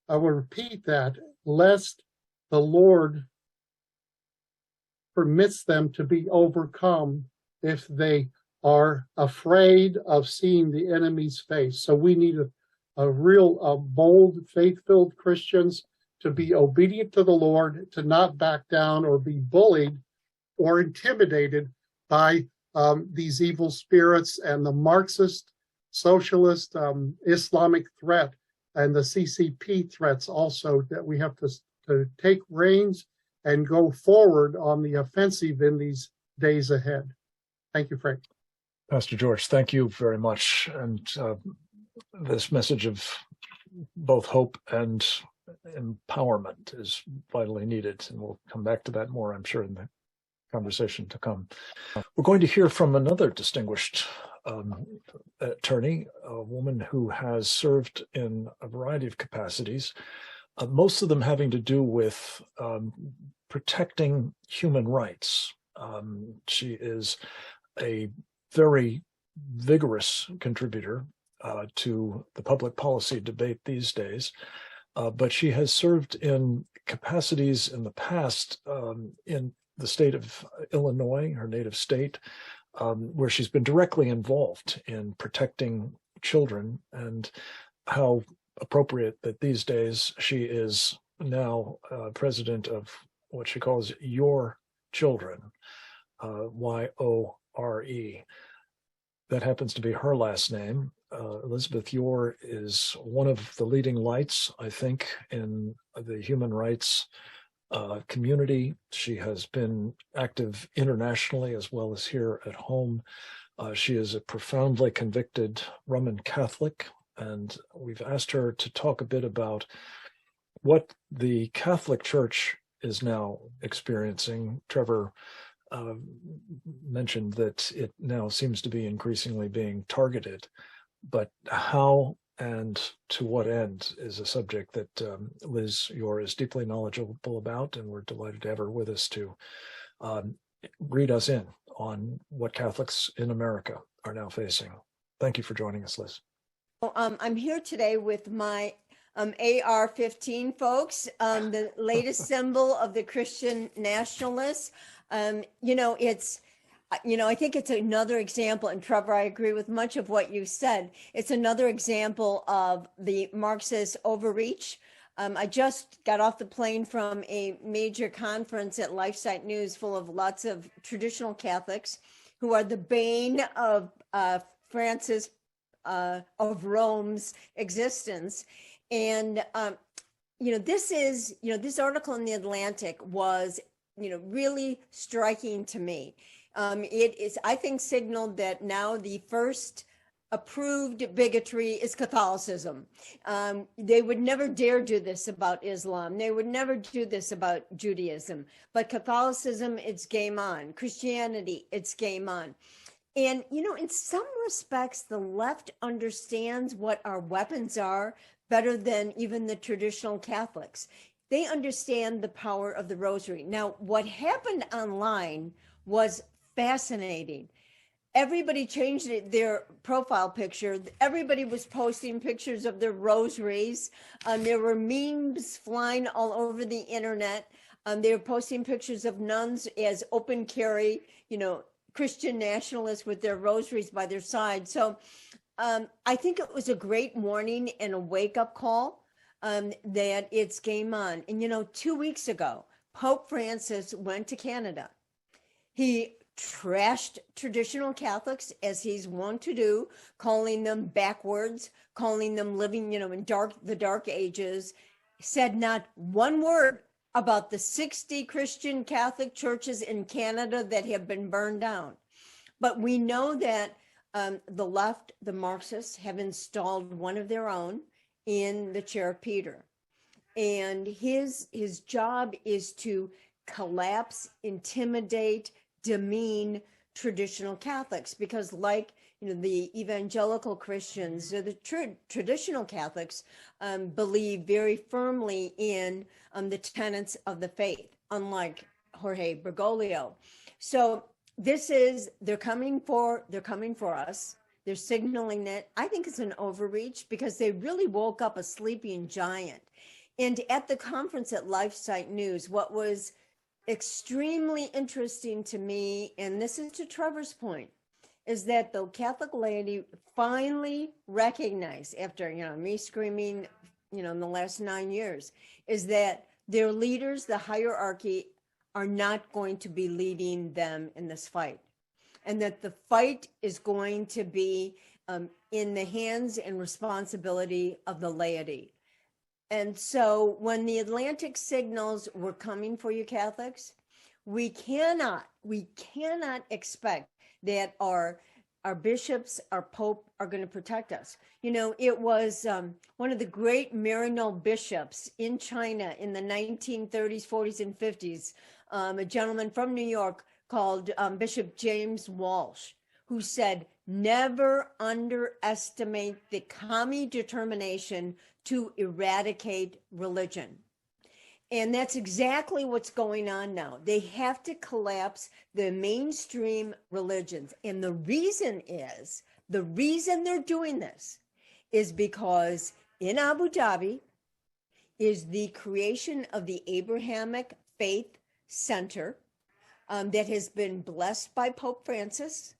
I will repeat that, lest the Lord permits them to be overcome if they are afraid of seeing the enemy's face. So we need a real bold, faith-filled Christians to be obedient to the Lord, to not back down or be bullied or intimidated by these evil spirits and the Marxist, socialist, Islamic threat, and the CCP threats also, that we have to take reins and go forward on the offensive in these days ahead. Thank you, Frank. Pastor George, thank you very much. And this message of both hope and empowerment is vitally needed. And we'll come back to that more, I'm sure, in the conversation to come. We're going to hear from another distinguished attorney, a woman who has served in a variety of capacities, most of them having to do with protecting human rights. She is a very vigorous contributor to the public policy debate these days, but she has served in capacities in the past in the state of Illinois, her native state, where she's been directly involved in protecting children, and how appropriate that these days she is now president of what she calls Your Children, YORE. That happens to be her last name. Elizabeth Yore is one of the leading lights, I think, in the human rights community. She has been active internationally as well as here at home. She is a profoundly convicted Roman Catholic, and we've asked her to talk a bit about what the Catholic Church is now experiencing. Trevor mentioned that it now seems to be increasingly being targeted, but how and to what end is a subject that Liz Yore is deeply knowledgeable about, and we're delighted to have her with us to read us in on what Catholics in America are now facing. Thank you for joining us, Liz. I'm here today with my AR-15, folks, the latest symbol of the Christian nationalists. I think it's another example, and Trevor, I agree with much of what you said. It's another example of the Marxist overreach. I just got off the plane from a major conference at LifeSite News full of lots of traditional Catholics who are the bane of Francis of Rome's existence. And, this article in the Atlantic was, really striking to me. It is, I think, signaled that now the first approved bigotry is Catholicism. They would never dare do this about Islam. They would never do this about Judaism. But Catholicism, it's game on. Christianity, it's game on. And, in some respects, the left understands what our weapons are better than even the traditional Catholics. They understand the power of the rosary. Now, what happened online was fascinating. Everybody changed their profile picture. Everybody was posting pictures of their rosaries. There were memes flying all over the internet. They were posting pictures of nuns as open carry, Christian nationalists with their rosaries by their side. So I think it was a great warning and a wake-up call that it's game on. And, 2 weeks ago, Pope Francis went to Canada. He trashed traditional Catholics, as he's wont to do, calling them backwards, calling them living, in the dark ages, said not one word about the 60 Christian Catholic churches in Canada that have been burned down. But we know that the left, the Marxists, have installed one of their own in the chair of Peter. And his job is to collapse, intimidate, demean traditional Catholics, because like the evangelical Christians, or the traditional Catholics believe very firmly in the tenets of the faith, unlike Jorge Bergoglio. So they're coming for us. They're signaling it. I think it's an overreach because they really woke up a sleeping giant. And at the conference at LifeSite News, what was extremely interesting to me, and this is to Trevor's point, is that the Catholic laity finally recognized, after me screaming in the last 9 years, is that their leaders, the hierarchy, are not going to be leading them in this fight, and that the fight is going to be in the hands and responsibility of the laity. And so when the Atlantic signals we're coming for you Catholics, we cannot expect that our bishops, our Pope are going to protect us. It was one of the great Maryknoll bishops in China in the 1930s, 40s, and 50s, a gentleman from New York called Bishop James Walsh, who said, never underestimate the commie determination to eradicate religion. And that's exactly what's going on now. They have to collapse the mainstream religions. And the reason they're doing this is because in Abu Dhabi is the creation of the Abrahamic Faith Center that has been blessed by Pope Francis.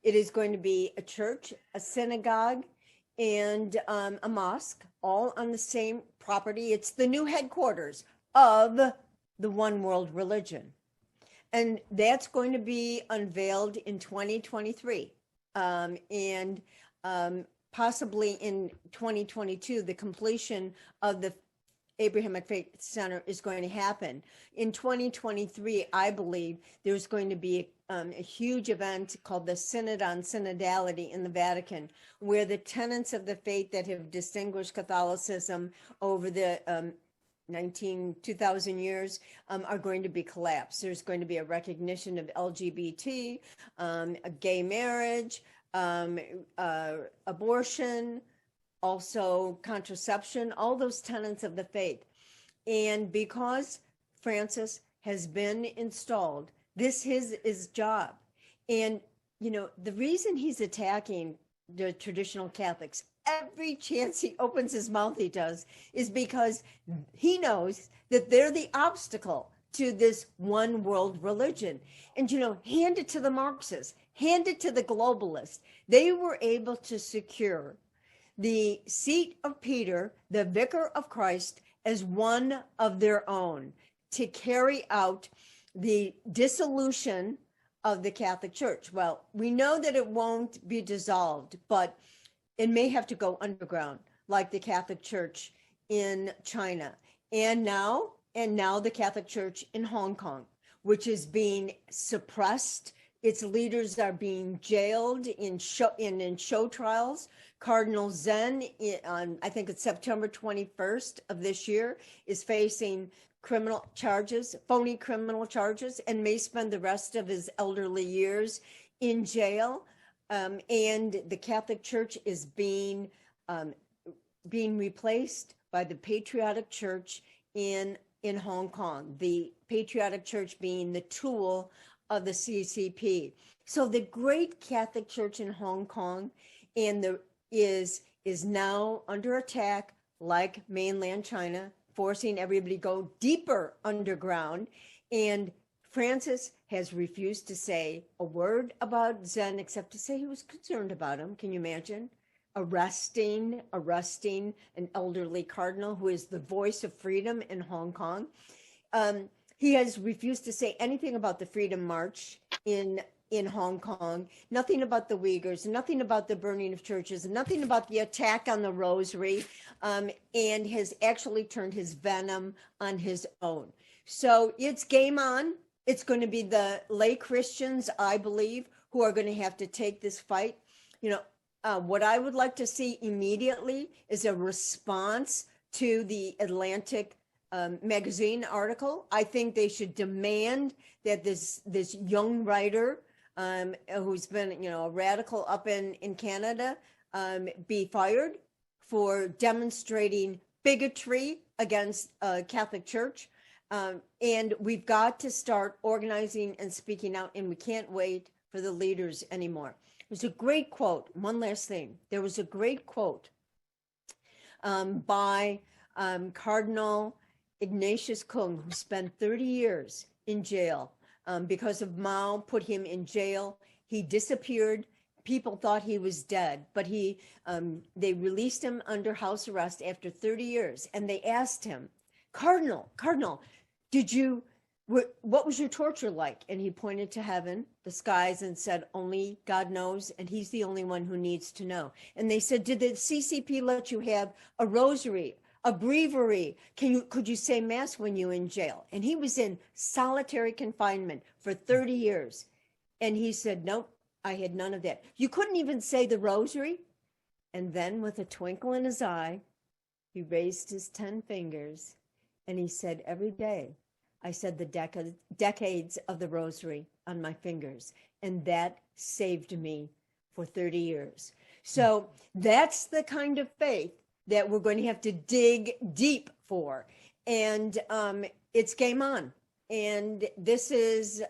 It is going to be a church, a synagogue, and a mosque, all on the same property. It's the new headquarters of the one world religion. And that's going to be unveiled in 2023. And possibly in 2022, the completion of the Abrahamic Faith Center is going to happen. In 2023, I believe there's going to be a huge event called the Synod on Synodality in the Vatican, where the tenets of the faith that have distinguished Catholicism over the 2,000 years are going to be collapsed. There's going to be a recognition of LGBT, a gay marriage, abortion, also contraception, all those tenets of the faith. And because Francis has been installed, this is his job. And, the reason he's attacking the traditional Catholics, every chance he opens his mouth, he does, is because he knows that they're the obstacle to this one world religion. And, hand it to the Marxists, hand it to the globalists. They were able to secure the seat of Peter, the vicar of Christ, as one of their own to carry out the dissolution of the Catholic Church. Well, we know that it won't be dissolved, but it may have to go underground, like the Catholic Church in China. And now the Catholic Church in Hong Kong, which is being suppressed. Its leaders are being jailed in show trials. Cardinal Zen, I think it's September 21st of this year, is facing phony criminal charges, and may spend the rest of his elderly years in jail. And the Catholic Church is being replaced by the Patriotic Church in Hong Kong, the Patriotic Church being the tool of the CCP. So the great Catholic Church in Hong Kong is now under attack, like mainland China, forcing everybody to go deeper underground. And Francis has refused to say a word about Zen, except to say he was concerned about him. Can you imagine? Arresting an elderly cardinal who is the voice of freedom in Hong Kong. He has refused to say anything about the Freedom March in Hong Kong, nothing about the Uyghurs, nothing about the burning of churches, nothing about the attack on the Rosary, and has actually turned his venom on his own. So it's game on. It's going to be the lay Christians, I believe, who are going to have to take this fight. What I would like to see immediately is a response to the Atlantic magazine article. I think they should demand that this young writer who's been, a radical up in Canada, be fired for demonstrating bigotry against Catholic Church. And we've got to start organizing and speaking out, and we can't wait for the leaders anymore. There's a great quote. One last thing. There was a great quote by Cardinal Ignatius Kung, who spent 30 years in jail because of Mao put him in jail. He disappeared. People thought he was dead, but they released him under house arrest after 30 years. And they asked him, Cardinal, what was your torture like? And he pointed to heaven, the skies, and said, only God knows, and he's the only one who needs to know. And they said, did the CCP let you have a rosary, a breviary? Could you say mass when you were in jail? And he was in solitary confinement for 30 years. And he said, nope, I had none of that. You couldn't even say the rosary? And then with a twinkle in his eye, he raised his 10 fingers and he said, every day, I said the decades of the rosary on my fingers, and that saved me for 30 years. So that's the kind of faith that we're going to have to dig deep for. And it's game on. And this is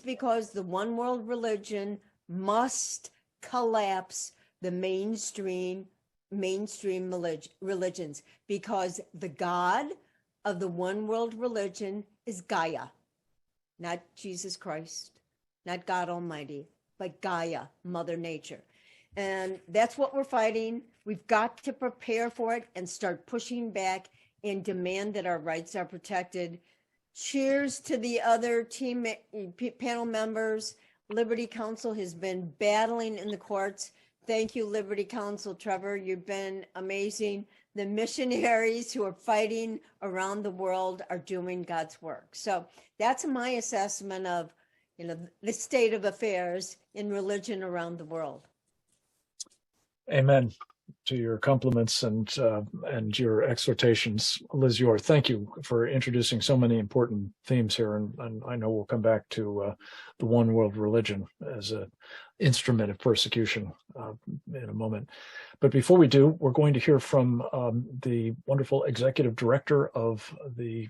because the one world religion must collapse the mainstream religions, because the God of the one world religion is Gaia, not Jesus Christ, not God Almighty, but Gaia, Mother Nature. And that's what we're fighting. We've got to prepare for it and start pushing back and demand that our rights are protected. Cheers to the other panel members. Liberty Counsel has been battling in the courts. Thank you, Liberty Counsel. Trevor, you've been amazing. The missionaries who are fighting around the world are doing God's work. So that's my assessment of, the state of affairs in religion around the world. Amen to your compliments and your exhortations, Liz Yor. Thank you for introducing so many important themes here, and I know we'll come back to the one world religion as an instrument of persecution in a moment. But before we do, we're going to hear from the wonderful executive director of the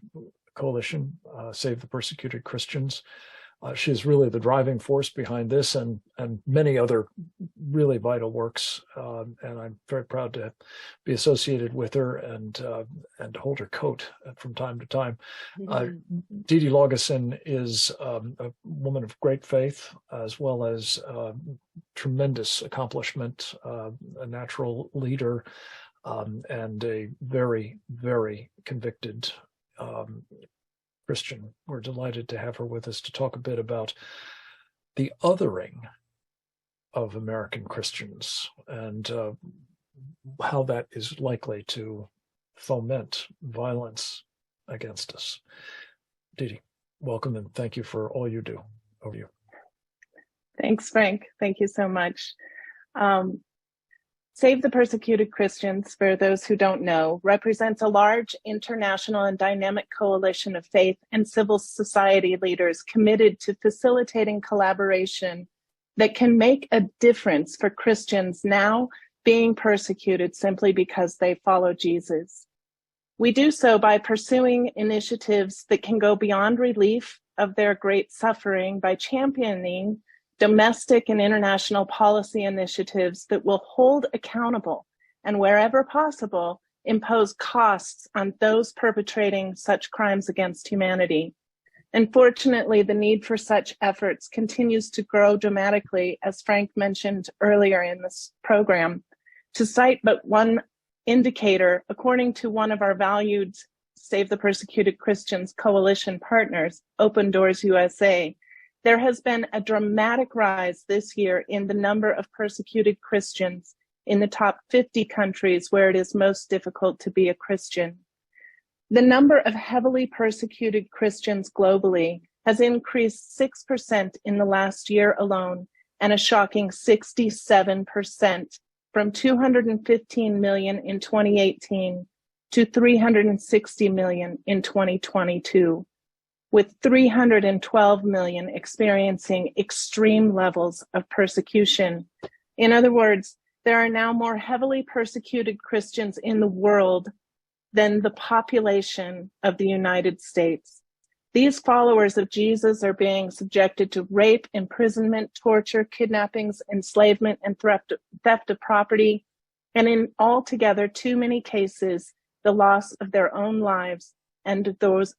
coalition, Save the Persecuted Christians, She's really the driving force behind this and many other really vital works. And I'm very proud to be associated with her and hold her coat from time to time. Didi Laugesen is a woman of great faith, as well as tremendous accomplishment, a natural leader, and a very, very convicted Christian. We're delighted to have her with us to talk a bit about the othering of American Christians and how that is likely to foment violence against us. Didi, welcome and thank you for all you do. Over to you. Thanks, Frank. Thank you so much. Save the Persecuted Christians, for those who don't know, represents a large international and dynamic coalition of faith and civil society leaders committed to facilitating collaboration that can make a difference for Christians now being persecuted simply because they follow Jesus. We do so by pursuing initiatives that can go beyond relief of their great suffering by championing domestic and international policy initiatives that will hold accountable and, wherever possible, impose costs on those perpetrating such crimes against humanity. Unfortunately, the need for such efforts continues to grow dramatically, as Frank mentioned earlier in this program. To cite but one indicator, according to one of our valued Save the Persecuted Christians coalition partners, Open Doors USA, there has been a dramatic rise this year in the number of persecuted Christians in the top 50 countries where it is most difficult to be a Christian. The number of heavily persecuted Christians globally has increased 6% in the last year alone, and a shocking 67%, from 215 million in 2018 to 360 million in 2022. With 312 million experiencing extreme levels of persecution. In other words, there are now more heavily persecuted Christians in the world than the population of the United States. These followers of Jesus are being subjected to rape, imprisonment, torture, kidnappings, enslavement, and theft of property, and in altogether too many cases, the loss of their own lives and those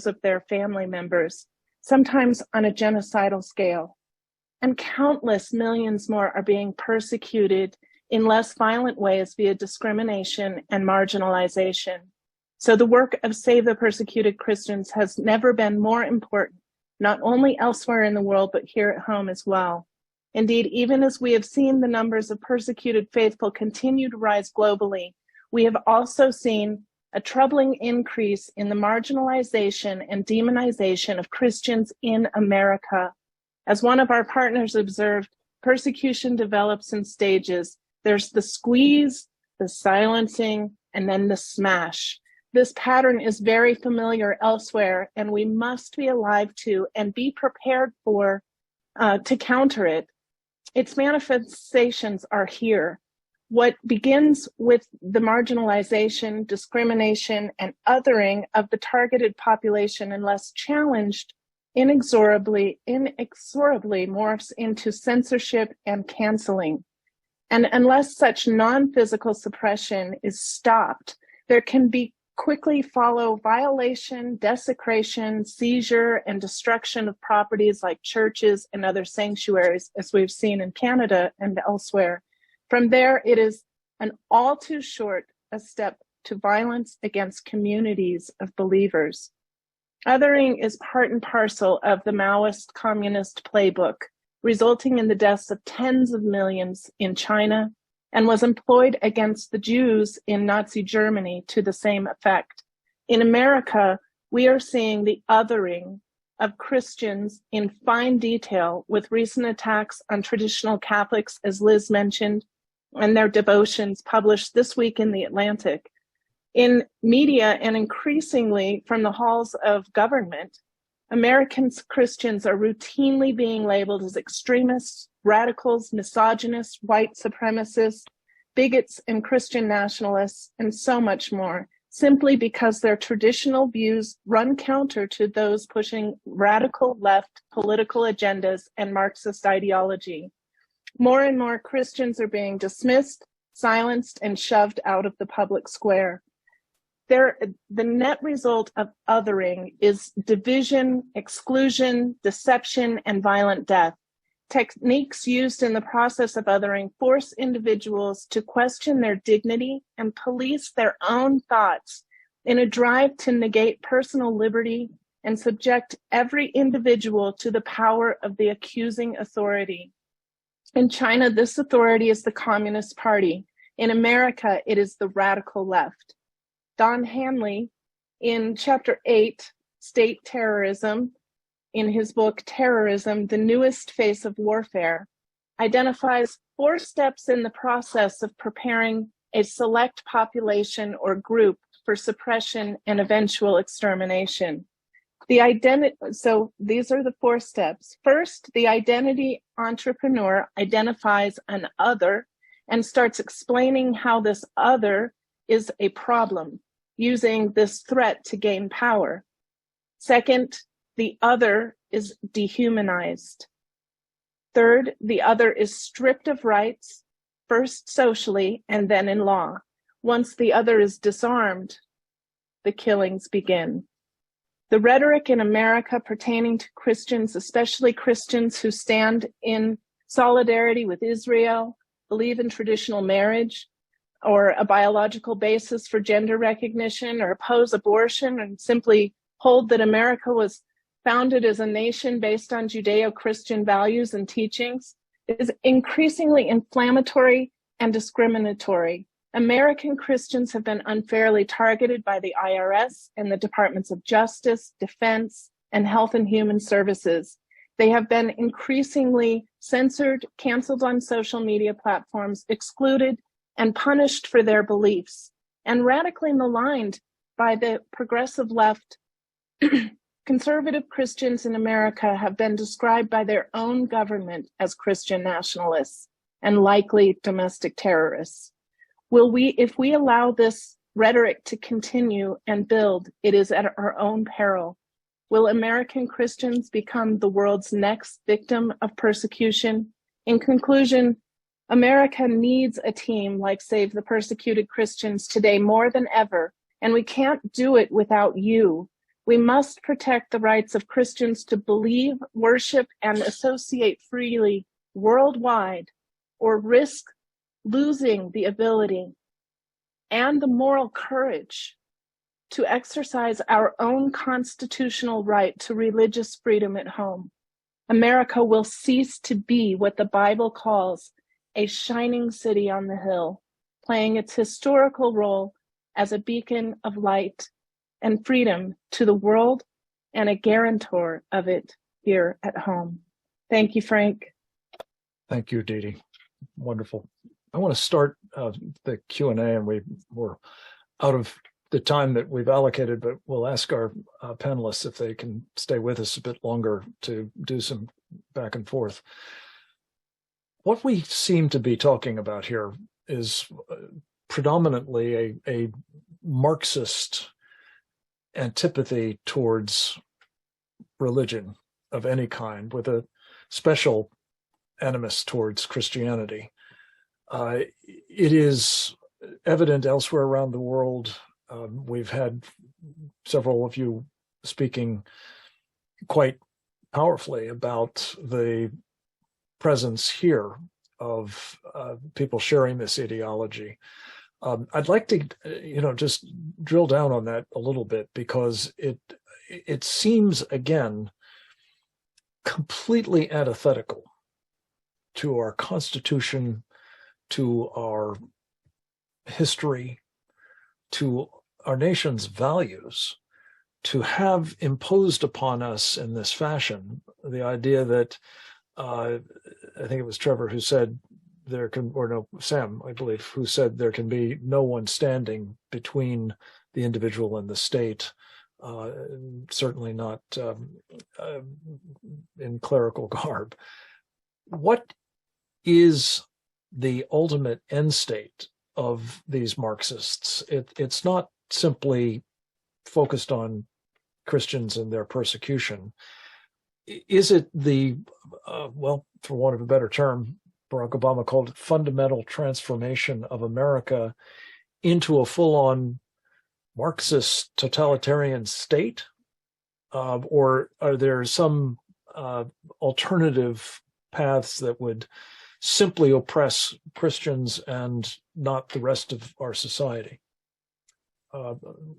of their family members, sometimes on a genocidal scale. And countless millions more are being persecuted in less violent ways via discrimination and marginalization. So the work of Save the Persecuted Christians has never been more important, not only elsewhere in the world, but here at home as well. Indeed, even as we have seen the numbers of persecuted faithful continue to rise globally, we have also seen a troubling increase in the marginalization and demonization of Christians in America. As one of our partners observed, persecution develops in stages. There's the squeeze, the silencing, and then the smash. This pattern is very familiar elsewhere, and we must be alive to and be prepared for to counter it. Its manifestations are here. What begins with the marginalization, discrimination, and othering of the targeted population, unless challenged, inexorably morphs into censorship and canceling. And unless such non-physical suppression is stopped, there can be quickly follow violation, desecration, seizure, and destruction of properties like churches and other sanctuaries, as we've seen in Canada and elsewhere. From there, it is an all too short a step to violence against communities of believers. Othering is part and parcel of the Maoist communist playbook, resulting in the deaths of tens of millions in China, and was employed against the Jews in Nazi Germany to the same effect. In America, we are seeing the othering of Christians in fine detail with recent attacks on traditional Catholics, as Liz mentioned, and their devotions published this week in The Atlantic. In media and increasingly from the halls of government, American Christians are routinely being labeled as extremists, radicals, misogynists, white supremacists, bigots, and Christian nationalists, and so much more, simply because their traditional views run counter to those pushing radical left political agendas and Marxist ideology. More and more Christians are being dismissed, silenced, and shoved out of the public square. The net result of othering is division, exclusion, deception, and violent death. Techniques used in the process of othering force individuals to question their dignity and police their own thoughts in a drive to negate personal liberty and subject every individual to the power of the accusing authority. In China, this authority is the Communist Party. In America, it is the radical left. Don Hanley, in Chapter 8, State Terrorism, in his book, Terrorism, the Newest Face of Warfare, identifies 4 steps in the process of preparing a select population or group for suppression and eventual extermination. So these are the 4 steps. First, the identity entrepreneur identifies an other and starts explaining how this other is a problem, using this threat to gain power. Second, the other is dehumanized. Third, the other is stripped of rights, first socially and then in law. Once the other is disarmed, the killings begin. The rhetoric in America pertaining to Christians, especially Christians who stand in solidarity with Israel, believe in traditional marriage, or a biological basis for gender recognition, or oppose abortion, and simply hold that America was founded as a nation based on Judeo-Christian values and teachings, is increasingly inflammatory and discriminatory. American Christians have been unfairly targeted by the IRS and the Departments of Justice, Defense, and Health and Human Services. They have been increasingly censored, canceled on social media platforms, excluded, and punished for their beliefs, and radically maligned by the progressive left. Conservative Christians in America have been described by their own government as Christian nationalists and likely domestic terrorists. If we allow this rhetoric to continue and build, it is at our own peril. Will American Christians become the world's next victim of persecution? In conclusion, America needs a team like Save the Persecuted Christians today more than ever, and we can't do it without you. We must protect the rights of Christians to believe, worship, and associate freely worldwide, or risk losing the ability and the moral courage to exercise our own constitutional right to religious freedom at home. America will cease to be what the Bible calls a shining city on the hill, playing its historical role as a beacon of light and freedom to the world and a guarantor of it here at home. Thank you, Frank. Thank you, Dee Dee. Wonderful. I want to start the Q&A, and we're out of the time that we've allocated, but we'll ask our panelists if they can stay with us a bit longer to do some back and forth. What we seem to be talking about here is predominantly a Marxist antipathy towards religion of any kind, with a special animus towards Christianity. It is evident elsewhere around the world. We've had several of you speaking quite powerfully about the presence here of people sharing this ideology. I'd like to, just drill down on that a little bit, because it seems, again, completely antithetical to our Constitution, to our history, to our nation's values, to have imposed upon us in this fashion the idea that I think it was Trevor who said Sam, I believe, who said there can be no one standing between the individual and the state, certainly not in clerical garb. What is the ultimate end state of these Marxists? It's not simply focused on Christians and their persecution. Is it the, well, for want of a better term, Barack Obama called it fundamental transformation of America into a full-on Marxist totalitarian state? Or are there some alternative paths that would simply oppress Christians and not the rest of our society?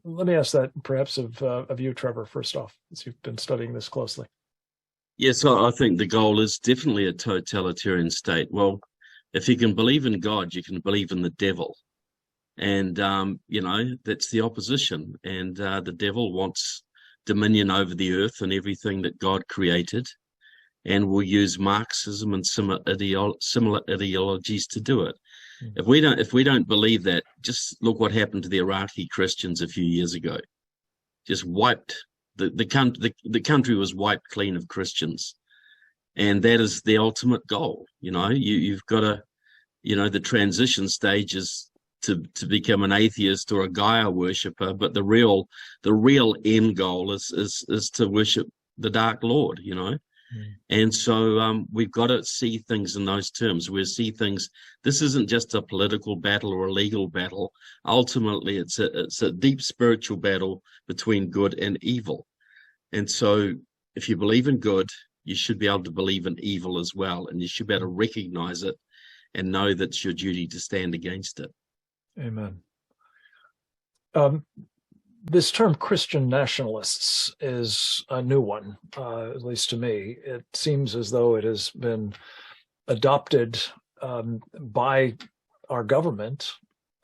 Let me ask that perhaps of you, Trevor, first off, as you've been studying this closely. Yes, I think the goal is definitely a totalitarian state. Well, if you can believe in God, you can believe in the devil. And, that's the opposition. And the devil wants dominion over the earth and everything that God created, and will use Marxism and similar ideologies to do it. If we don't believe that, just look what happened to the Iraqi Christians a few years ago. Just wiped the country was wiped clean of Christians, and that is the ultimate goal. You've got to, the transition stage is to become an atheist or a Gaia worshipper, but the real end goal is to worship the Dark Lord. And so we've got to see things in those terms. We see things. This isn't just a political battle or a legal battle. Ultimately, it's a deep spiritual battle between good and evil. And so, if you believe in good, you should be able to believe in evil as well, and you should be able to recognize it and know that it's your duty to stand against it. Amen. This term Christian nationalists is a new one, at least to me. It seems as though it has been adopted by our government,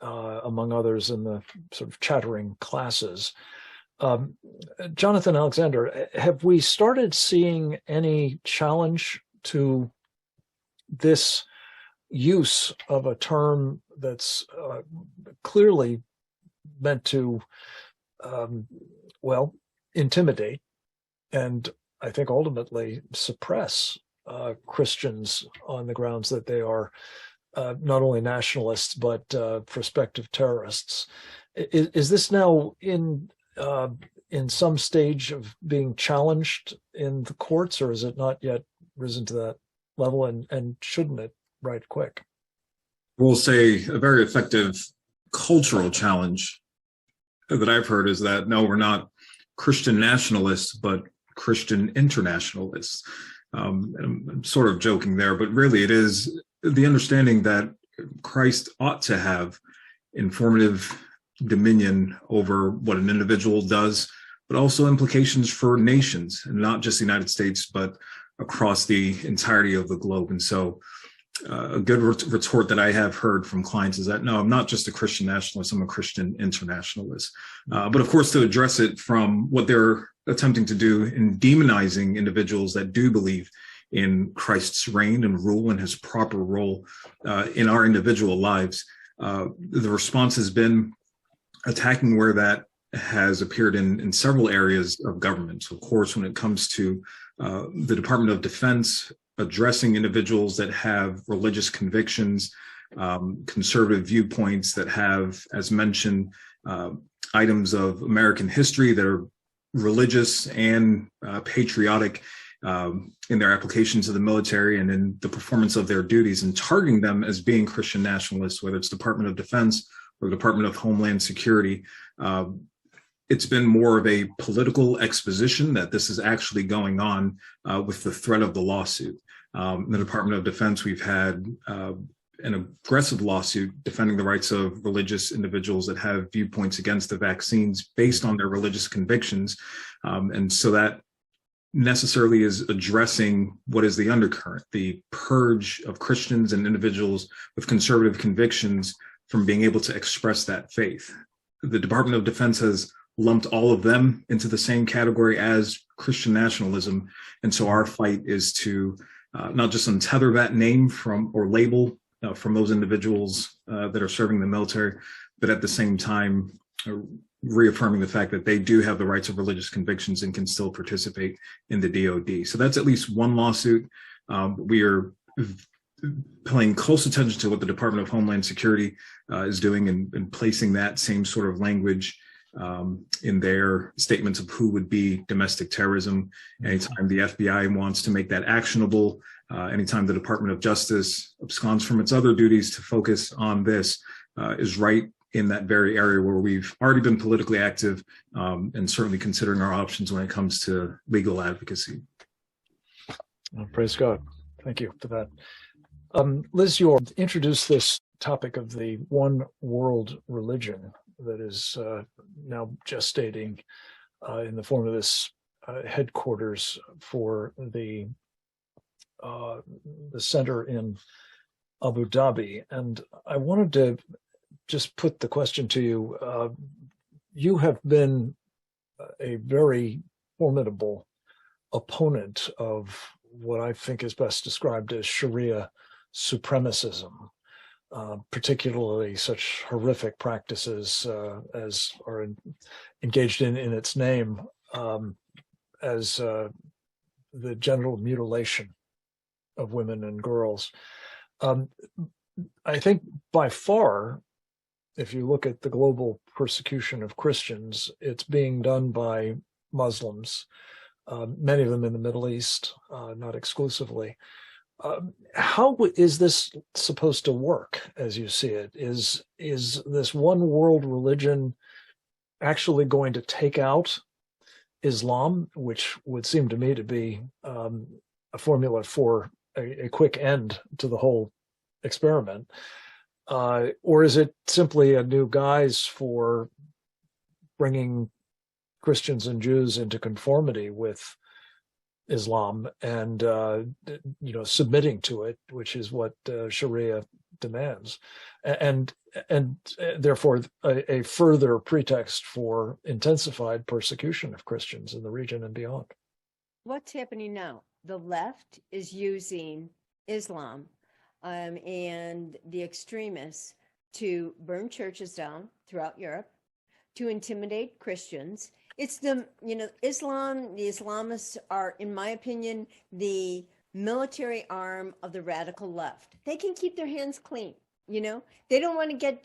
among others in the sort of chattering classes. Jonathan Alexander, have we started seeing any challenge to this use of a term that's clearly meant to intimidate and I think ultimately suppress Christians on the grounds that they are not only nationalists but prospective terrorists? Is this now in some stage of being challenged in the courts, or is it not yet risen to that level, and shouldn't it right quick? We'll say a very effective cultural challenge that I've heard is that, no, we're not Christian nationalists, but Christian internationalists. I'm sort of joking there, but really it is the understanding that Christ ought to have informative dominion over what an individual does, but also implications for nations, and not just the United States, but across the entirety of the globe. And so a good retort that I have heard from clients is that, no, I'm not just a Christian nationalist, I'm a Christian internationalist. But of course, to address it from what they're attempting to do in demonizing individuals that do believe in Christ's reign and rule and his proper role in our individual lives, the response has been attacking where that has appeared in several areas of government. So, of course, when it comes to the Department of Defense, addressing individuals that have religious convictions, conservative viewpoints, that have, as mentioned, items of American history that are religious and patriotic in their application to the military and in the performance of their duties, and targeting them as being Christian nationalists, whether it's Department of Defense or the Department of Homeland Security. It's been more of a political exposition that this is actually going on with the threat of the lawsuit. In the Department of Defense, we've had an aggressive lawsuit defending the rights of religious individuals that have viewpoints against the vaccines based on their religious convictions. And so that necessarily is addressing what is the undercurrent, the purge of Christians and individuals with conservative convictions from being able to express that faith. The Department of Defense has lumped all of them into the same category as Christian nationalism. And so our fight is to not just untether that name from or label from those individuals that are serving the military, but at the same time reaffirming the fact that they do have the rights of religious convictions and can still participate in the DoD. So that's at least one lawsuit. We are paying close attention to what the Department of Homeland Security is doing and placing that same sort of language in their statements of who would be domestic terrorism. Anytime the FBI wants to make that actionable, anytime the Department of Justice absconds from its other duties to focus on this, is right in that very area where we've already been politically active, and certainly considering our options when it comes to legal advocacy. Well, praise God. Thank you for that. Liz, you introduced this topic of the one world religion that is now gestating in the form of this headquarters for the center in Abu Dhabi. And I wanted to just put the question to you. You have been a very formidable opponent of what I think is best described as Sharia supremacism, particularly such horrific practices as are engaged in its name, as the genital mutilation of women and girls. I think by far, if you look at the global persecution of Christians, it's being done by Muslims, many of them in the Middle East, not exclusively. How is this supposed to work as you see it? Is this one world religion actually going to take out Islam, which would seem to me to be a formula for a quick end to the whole experiment? Or is it simply a new guise for bringing Christians and Jews into conformity with Islam and submitting to it, which is what Sharia demands, and therefore a further pretext for intensified persecution of Christians in the region and beyond? What's happening now? The left is using Islam and the extremists to burn churches down throughout Europe, to intimidate Christians. It's Islam, the Islamists are, in my opinion, the military arm of the radical left. They can keep their hands clean, They don't want to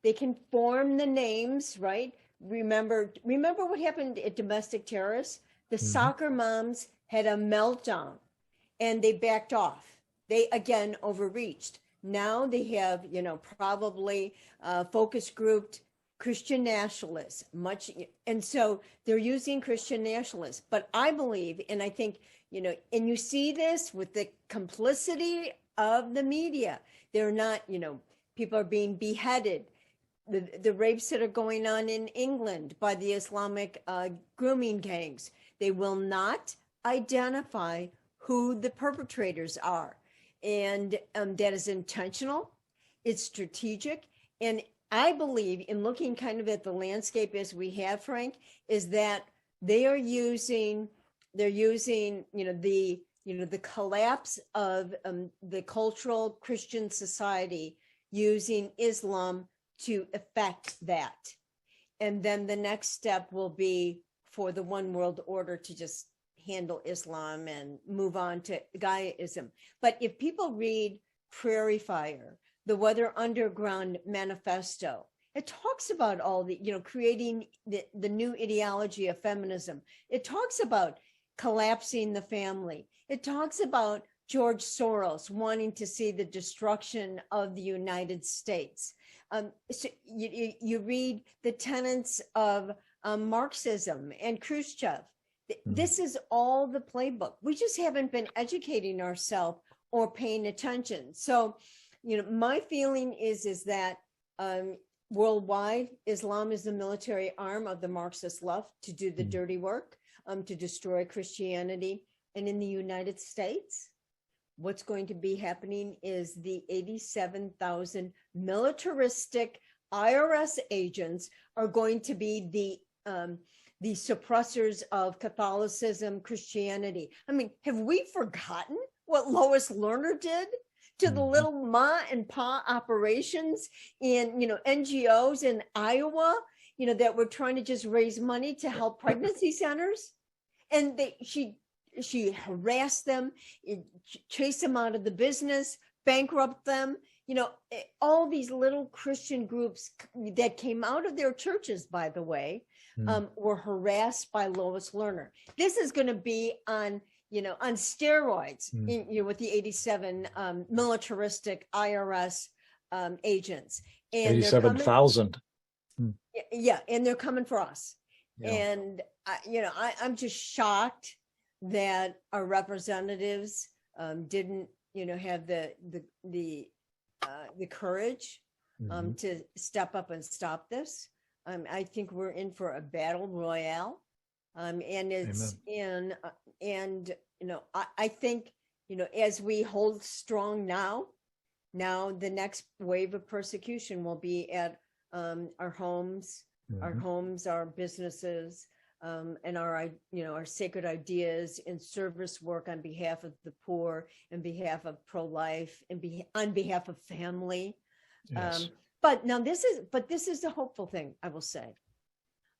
they can form the names, right? Remember what happened at domestic terrorists? The soccer moms had a meltdown and they backed off. They again overreached. Now they have, probably focus grouped Christian nationalists, and so they're using Christian nationalists. But I believe, and I think, and you see this with the complicity of the media. They're not, people are being beheaded. The rapes that are going on in England by the Islamic grooming gangs, they will not identify who the perpetrators are. And that is intentional, it's strategic, and I believe, in looking kind of at the landscape as we have, Frank, is that they're using, the collapse of the cultural Christian society, using Islam to effect that. And then the next step will be for the one world order to just handle Islam and move on to Gaiaism. But if people read Prairie Fire, the Weather Underground Manifesto, it talks about all the, creating the new ideology of feminism. It talks about collapsing the family. It talks about George Soros wanting to see the destruction of the United States. So you read the tenets of Marxism and Khrushchev. This is all the playbook. We just haven't been educating ourselves or paying attention. So, my feeling is that worldwide, Islam is the military arm of the Marxist left to do the dirty work, to destroy Christianity. And in the United States, what's going to be happening is the 87,000 militaristic IRS agents are going to be the suppressors of Catholicism, Christianity. I mean, have we forgotten what Lois Lerner did to the little ma and pa operations in, NGOs in Iowa, that were trying to just raise money to help pregnancy centers? And she harassed them, chased them out of the business, bankrupt them, all these little Christian groups that came out of their churches, by the way, were harassed by Lois Lerner. This is going to be on steroids with the 87 militaristic IRS agents. And 87,000. Yeah, and they're coming for us. Yeah. And I'm just shocked that our representatives didn't have the courage to step up and stop this. I think we're in for a battle royale, and it's I think as we hold strong now the next wave of persecution will be at our homes, our businesses, and our sacred ideas and service work on behalf of the poor, on behalf of pro-life, and on behalf of family. Yes. But this is the hopeful thing, I will say.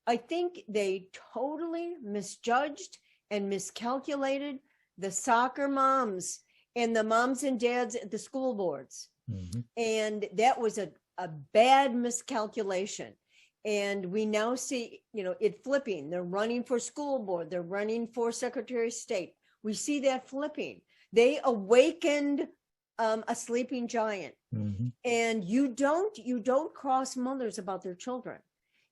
I think they totally misjudged and miscalculated the soccer moms and the moms and dads at the school boards. And that was a bad miscalculation. And we now see, it flipping. They're running for school board. They're running for Secretary of State. We see that flipping. They awakened a sleeping giant. And you don't cross mothers about their children.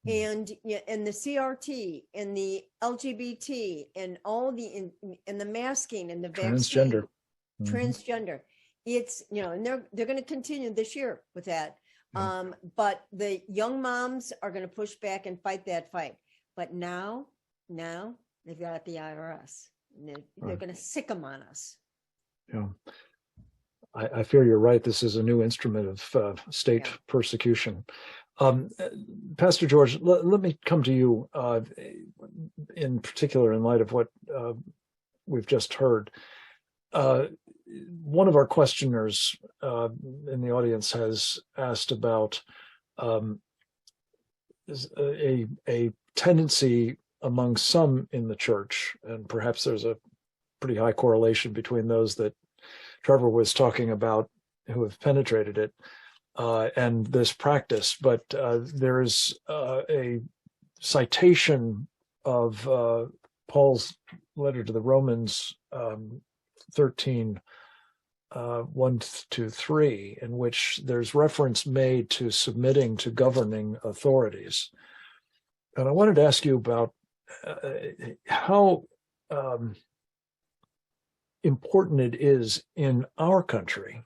And the CRT and the LGBT and all the and the masking and the vaccine, transgender. It's and they're going to continue this year with that. But the young moms are going to push back and fight that fight. But now they've got the IRS. And they're going to sick them on us. Yeah. I fear you're right. This is a new instrument of state persecution. Pastor George, let me come to you in particular in light of what we've just heard. One of our questioners in the audience has asked about a tendency among some in the church, and perhaps there's a pretty high correlation between those that Trevor was talking about who have penetrated it and this practice. But there is a citation of Paul's letter to the Romans 13, 1-3, in which there's reference made to submitting to governing authorities. And I wanted to ask you about how important it is in our country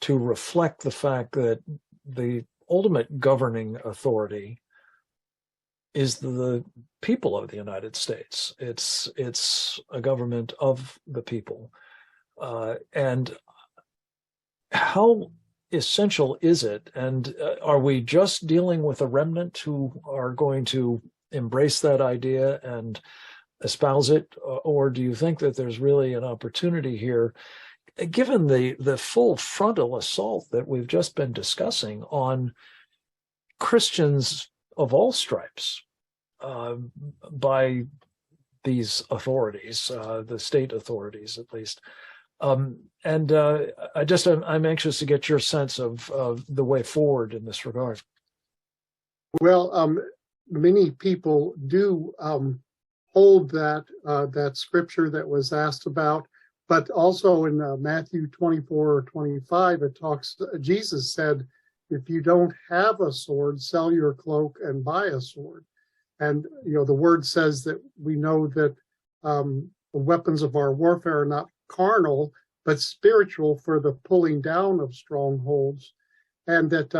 to reflect the fact that the ultimate governing authority is the people of the United States. It's a government of the people. And how essential is it? And are we just dealing with a remnant who are going to embrace that idea and espouse it? Or do you think that there's really an opportunity here, given the full frontal assault that we've just been discussing on Christians of all stripes by these authorities, the state authorities at least? I'm anxious to get your sense of the way forward in this regard. Well, many people do hold that scripture that was asked about, but also in Matthew 24:25, it talks. Jesus said, "If you don't have a sword, sell your cloak and buy a sword." And the word says that we know that the weapons of our warfare are not carnal, but spiritual, for the pulling down of strongholds, and that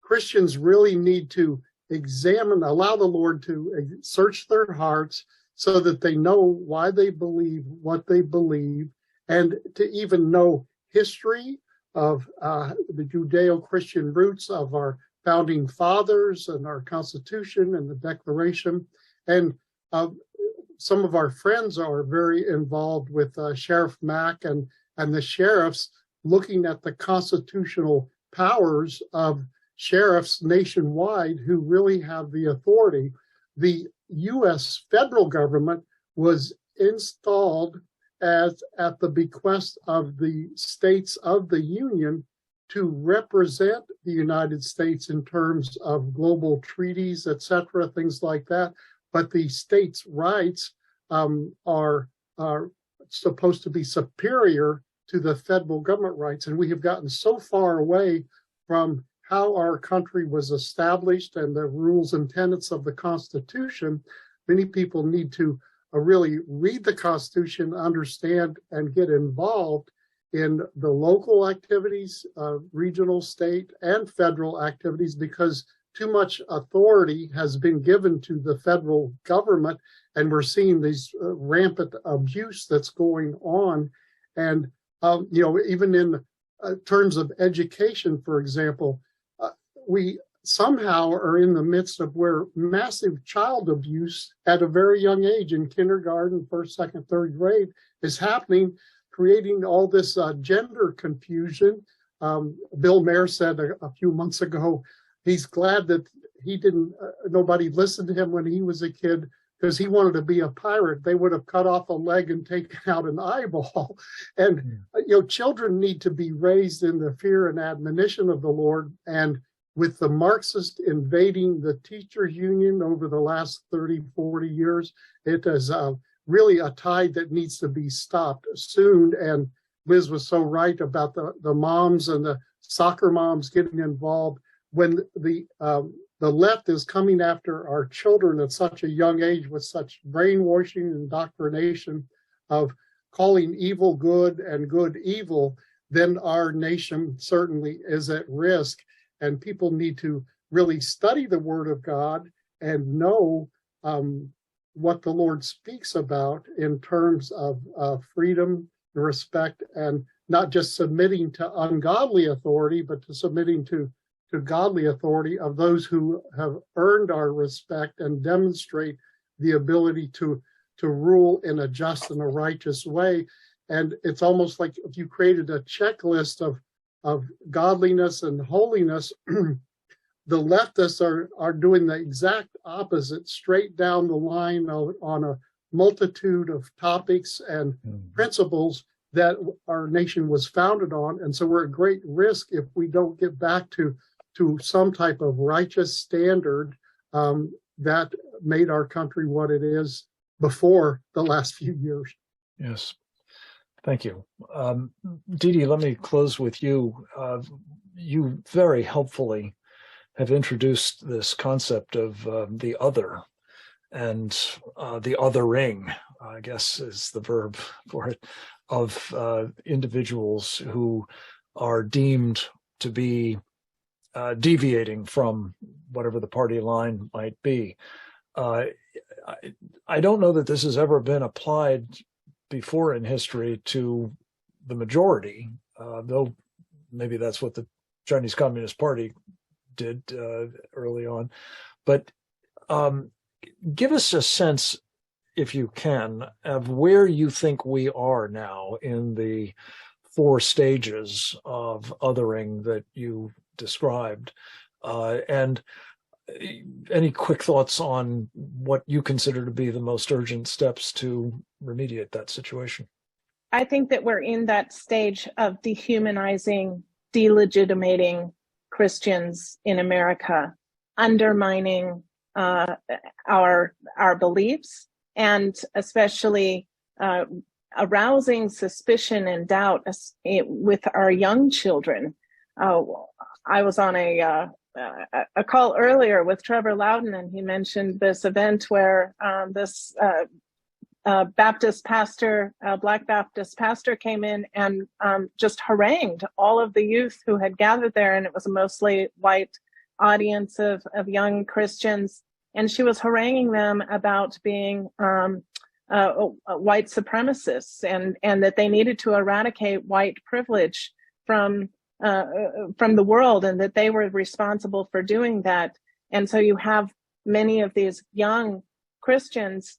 Christians really need to allow the Lord to search their hearts so that they know why they believe what they believe, and to even know history of the Judeo-Christian roots of our founding fathers and our Constitution and the Declaration. And some of our friends are very involved with Sheriff Mack and the sheriffs, looking at the constitutional powers of sheriffs nationwide who really have the authority. The U.S. federal government was installed at the bequest of the states of the Union to represent the United States in terms of global treaties, etc., things like that. But the states' rights are supposed to be superior to the federal government rights. And we have gotten so far away from how our country was established and the rules and tenets of the Constitution. Many people need to really read the Constitution, understand, and get involved in the local activities, regional, state, and federal activities, because too much authority has been given to the federal government, and we're seeing these rampant abuse that's going on. And, even in terms of education, for example, we somehow are in the midst of where massive child abuse at a very young age in kindergarten, first, second, third grade is happening, creating all this gender confusion. Bill Mayer said a few months ago, he's glad that nobody listened to him when he was a kid, because he wanted to be a pirate. They would have cut off a leg and taken out an eyeball. And, children need to be raised in the fear and admonition of the Lord. And with the Marxists invading the teachers union over the last 30, 40 years, it is really a tide that needs to be stopped soon. And Liz was so right about the moms and the soccer moms getting involved. When the left is coming after our children at such a young age with such brainwashing and indoctrination of calling evil good and good evil, then our nation certainly is at risk. And people need to really study the Word of God and know what the Lord speaks about in terms of freedom, respect, and not just submitting to ungodly authority, but to submitting to godly authority of those who have earned our respect and demonstrate the ability to rule in a just and a righteous way. And it's almost like if you created a checklist of godliness and holiness, the leftists are doing the exact opposite, straight down the line on a multitude of topics and principles that our nation was founded on. And so we're at great risk if we don't get back to some type of righteous standard that made our country what it is before the last few years. Yes. Thank you. Dee, let me close with you. You very helpfully have introduced this concept of the other, and the othering, I guess is the verb for it, of individuals who are deemed to be deviating from whatever the party line might be. I don't know that this has ever been applied before in history to the majority, though maybe that's what the Chinese Communist Party did early on. But give us a sense, if you can, of where you think we are now in the 4 stages of othering that you described, and any quick thoughts on what you consider to be the most urgent steps to remediate that situation? I think that we're in that stage of dehumanizing, delegitimating Christians in America, undermining our beliefs, and especially arousing suspicion and doubt with our young children. I was on a call earlier with Trevor Loudon, and he mentioned this event where this Baptist pastor, Black Baptist pastor, came in and just harangued all of the youth who had gathered there, and it was a mostly white audience of young Christians, and she was haranguing them about being white supremacists and that they needed to eradicate white privilege from the world, and that they were responsible for doing that. And so you have many of these young Christians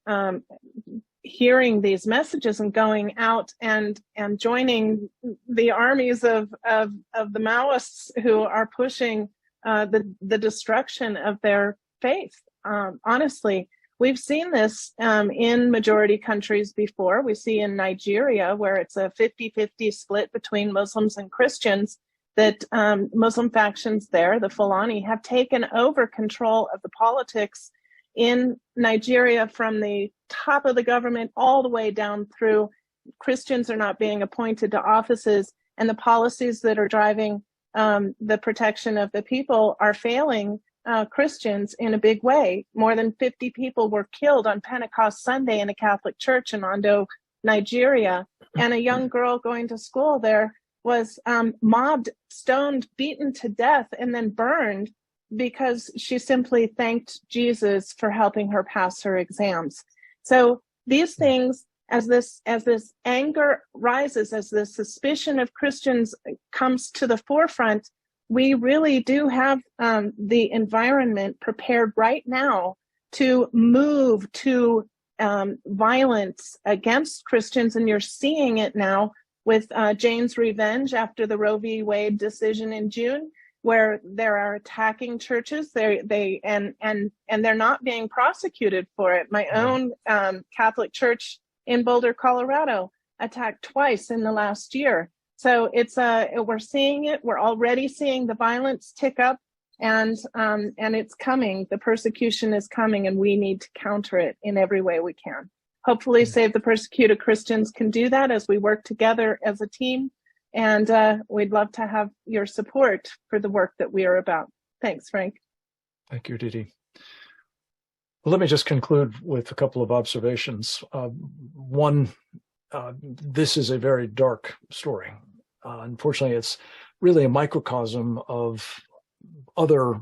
hearing these messages and going out and joining the armies of the Maoists who are pushing the destruction of their faith. Honestly, we've seen this in majority countries before. We see in Nigeria, where it's a 50-50 split between Muslims and Christians, that Muslim factions there, the Fulani, have taken over control of the politics in Nigeria from the top of the government all the way down through. Christians are not being appointed to offices, and the policies that are driving the protection of the people are failing Christians in a big way. More than 50 people were killed on Pentecost Sunday in a Catholic church in Ondo, Nigeria. And a young girl going to school there was mobbed, stoned, beaten to death, and then burned because she simply thanked Jesus for helping her pass her exams. So these things, as this anger rises, as the suspicion of Christians comes to the forefront, we really do have the environment prepared right now to move to violence against Christians. And you're seeing it now with Jane's revenge after the Roe v. Wade decision in June, where they are attacking churches. And they're not being prosecuted for it. My own Catholic church in Boulder, Colorado, attacked twice in the last year. So we're seeing it. We're already seeing the violence tick up, and it's coming. The persecution is coming, and we need to counter it in every way we can. Hopefully, Save the Persecuted Christians can do that as we work together as a team. And we'd love to have your support for the work that we are about. Thanks, Frank. Thank you, Didi. Well, let me just conclude with a couple of observations. One, this is a very dark story. Unfortunately, it's really a microcosm of other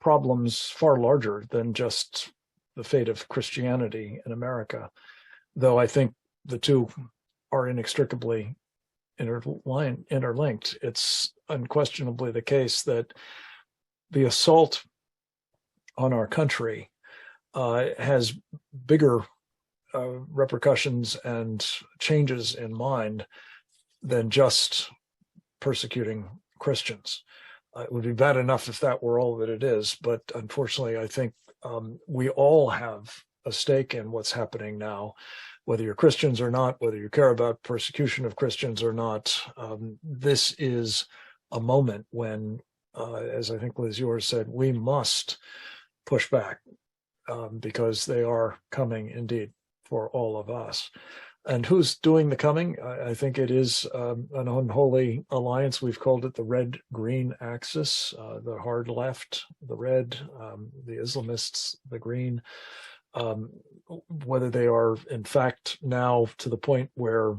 problems far larger than just the fate of Christianity in America, though I think the two are inextricably interlinked. It's unquestionably the case that the assault on our country has bigger repercussions and changes in mind than just persecuting Christians. It would be bad enough if that were all that it is, but unfortunately, I think we all have a stake in what's happening now, whether you're Christians or not, whether you care about persecution of Christians or not. This is a moment when, as I think Liz yours said, we must push back because they are coming indeed for all of us. And who's doing the coming? I think it is an unholy alliance. We've called it the red-green axis, the hard left, the red, the Islamists, the green. Whether they are, in fact, now to the point where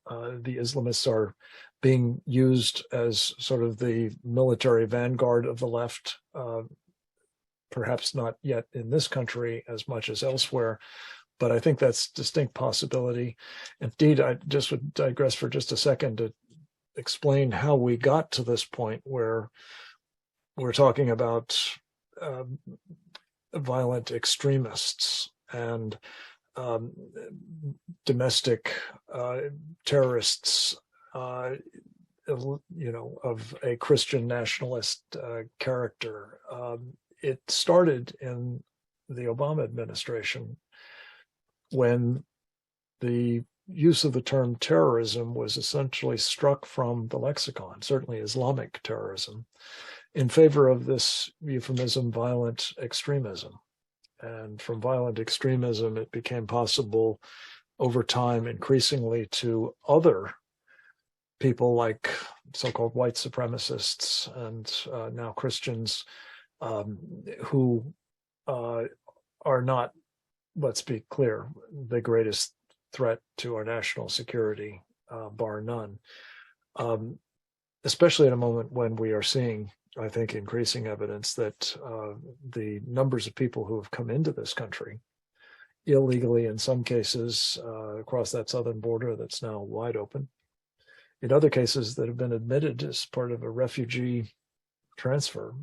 the Islamists are being used as sort of the military vanguard of the left, perhaps not yet in this country as much as elsewhere, but I think that's a distinct possibility. Indeed, I just would digress for just a second to explain how we got to this point where we're talking about violent extremists and domestic terrorists, of a Christian nationalist character. It started in the Obama administration when the use of the term terrorism was essentially struck from the lexicon, certainly Islamic terrorism, in favor of this euphemism, violent extremism. And from violent extremism, it became possible over time increasingly to other people like so-called white supremacists and now Christians who are not, let's be clear, the greatest threat to our national security, bar none, especially at a moment when we are seeing, I think, increasing evidence that the numbers of people who have come into this country illegally, in some cases, across that southern border that's now wide open, in other cases that have been admitted as part of a refugee transfer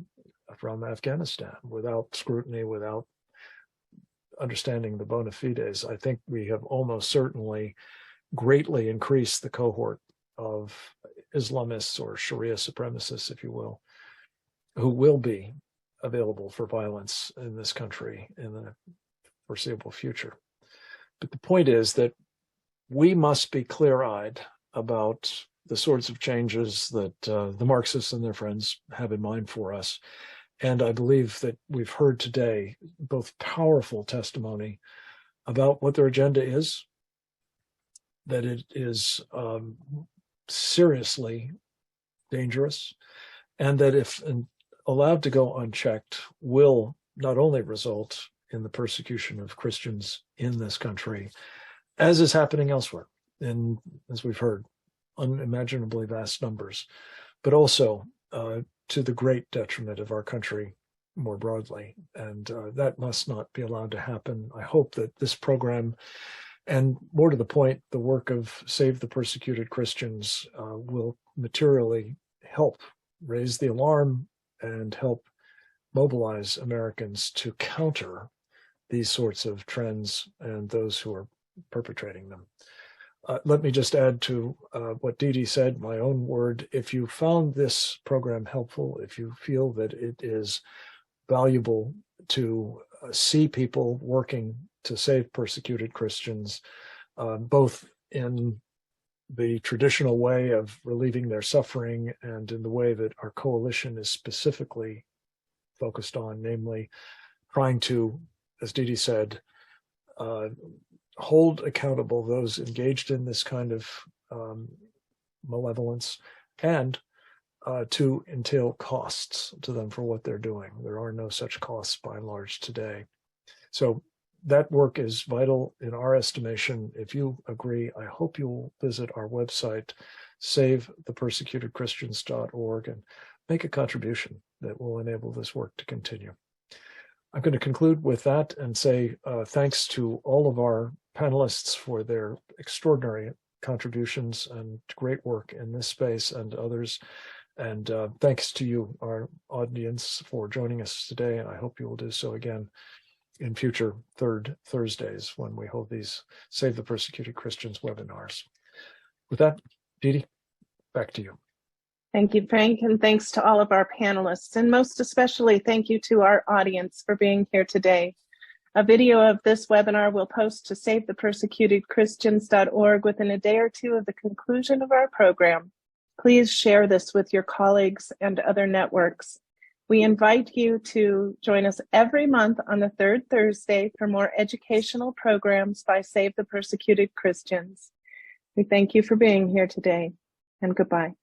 from Afghanistan without scrutiny, without understanding the bona fides, I think we have almost certainly greatly increased the cohort of Islamists or Sharia supremacists, if you will, who will be available for violence in this country in the foreseeable future. But the point is that we must be clear-eyed about the sorts of changes that the Marxists and their friends have in mind for us. And I believe that we've heard today both powerful testimony about what their agenda is, that it is seriously dangerous, and that if allowed to go unchecked, will not only result in the persecution of Christians in this country, as is happening elsewhere, in, as we've heard, unimaginably vast numbers, but also to the great detriment of our country more broadly. And that must not be allowed to happen. I hope that this program, and more to the point, the work of Save the Persecuted Christians, will materially help raise the alarm and help mobilize Americans to counter these sorts of trends and those who are perpetrating them. Let me just add to what Dee Dee said, my own word. If you found this program helpful, if you feel that it is valuable to see people working to save persecuted Christians, both in the traditional way of relieving their suffering and in the way that our coalition is specifically focused on, namely trying to, as Dee Dee said, hold accountable those engaged in this kind of malevolence, and to entail costs to them for what they're doing. There are no such costs by and large today. So that work is vital in our estimation. If you agree, I hope you'll visit our website, savethepersecutedchristians.org, and make a contribution that will enable this work to continue. I'm going to conclude with that and say thanks to all of our panelists for their extraordinary contributions and great work in this space and others. And thanks to you, our audience, for joining us today. And I hope you will do so again in future third Thursdays when we hold these Save the Persecuted Christians webinars. With that, Dee Dee, back to you. Thank you, Frank, and thanks to all of our panelists, and most especially thank you to our audience for being here today. A video of this webinar will post to savethepersecutedchristians.org within a day or two of the conclusion of our program. Please share this with your colleagues and other networks. We invite you to join us every month on the third Thursday for more educational programs by Save the Persecuted Christians. We thank you for being here today, and goodbye.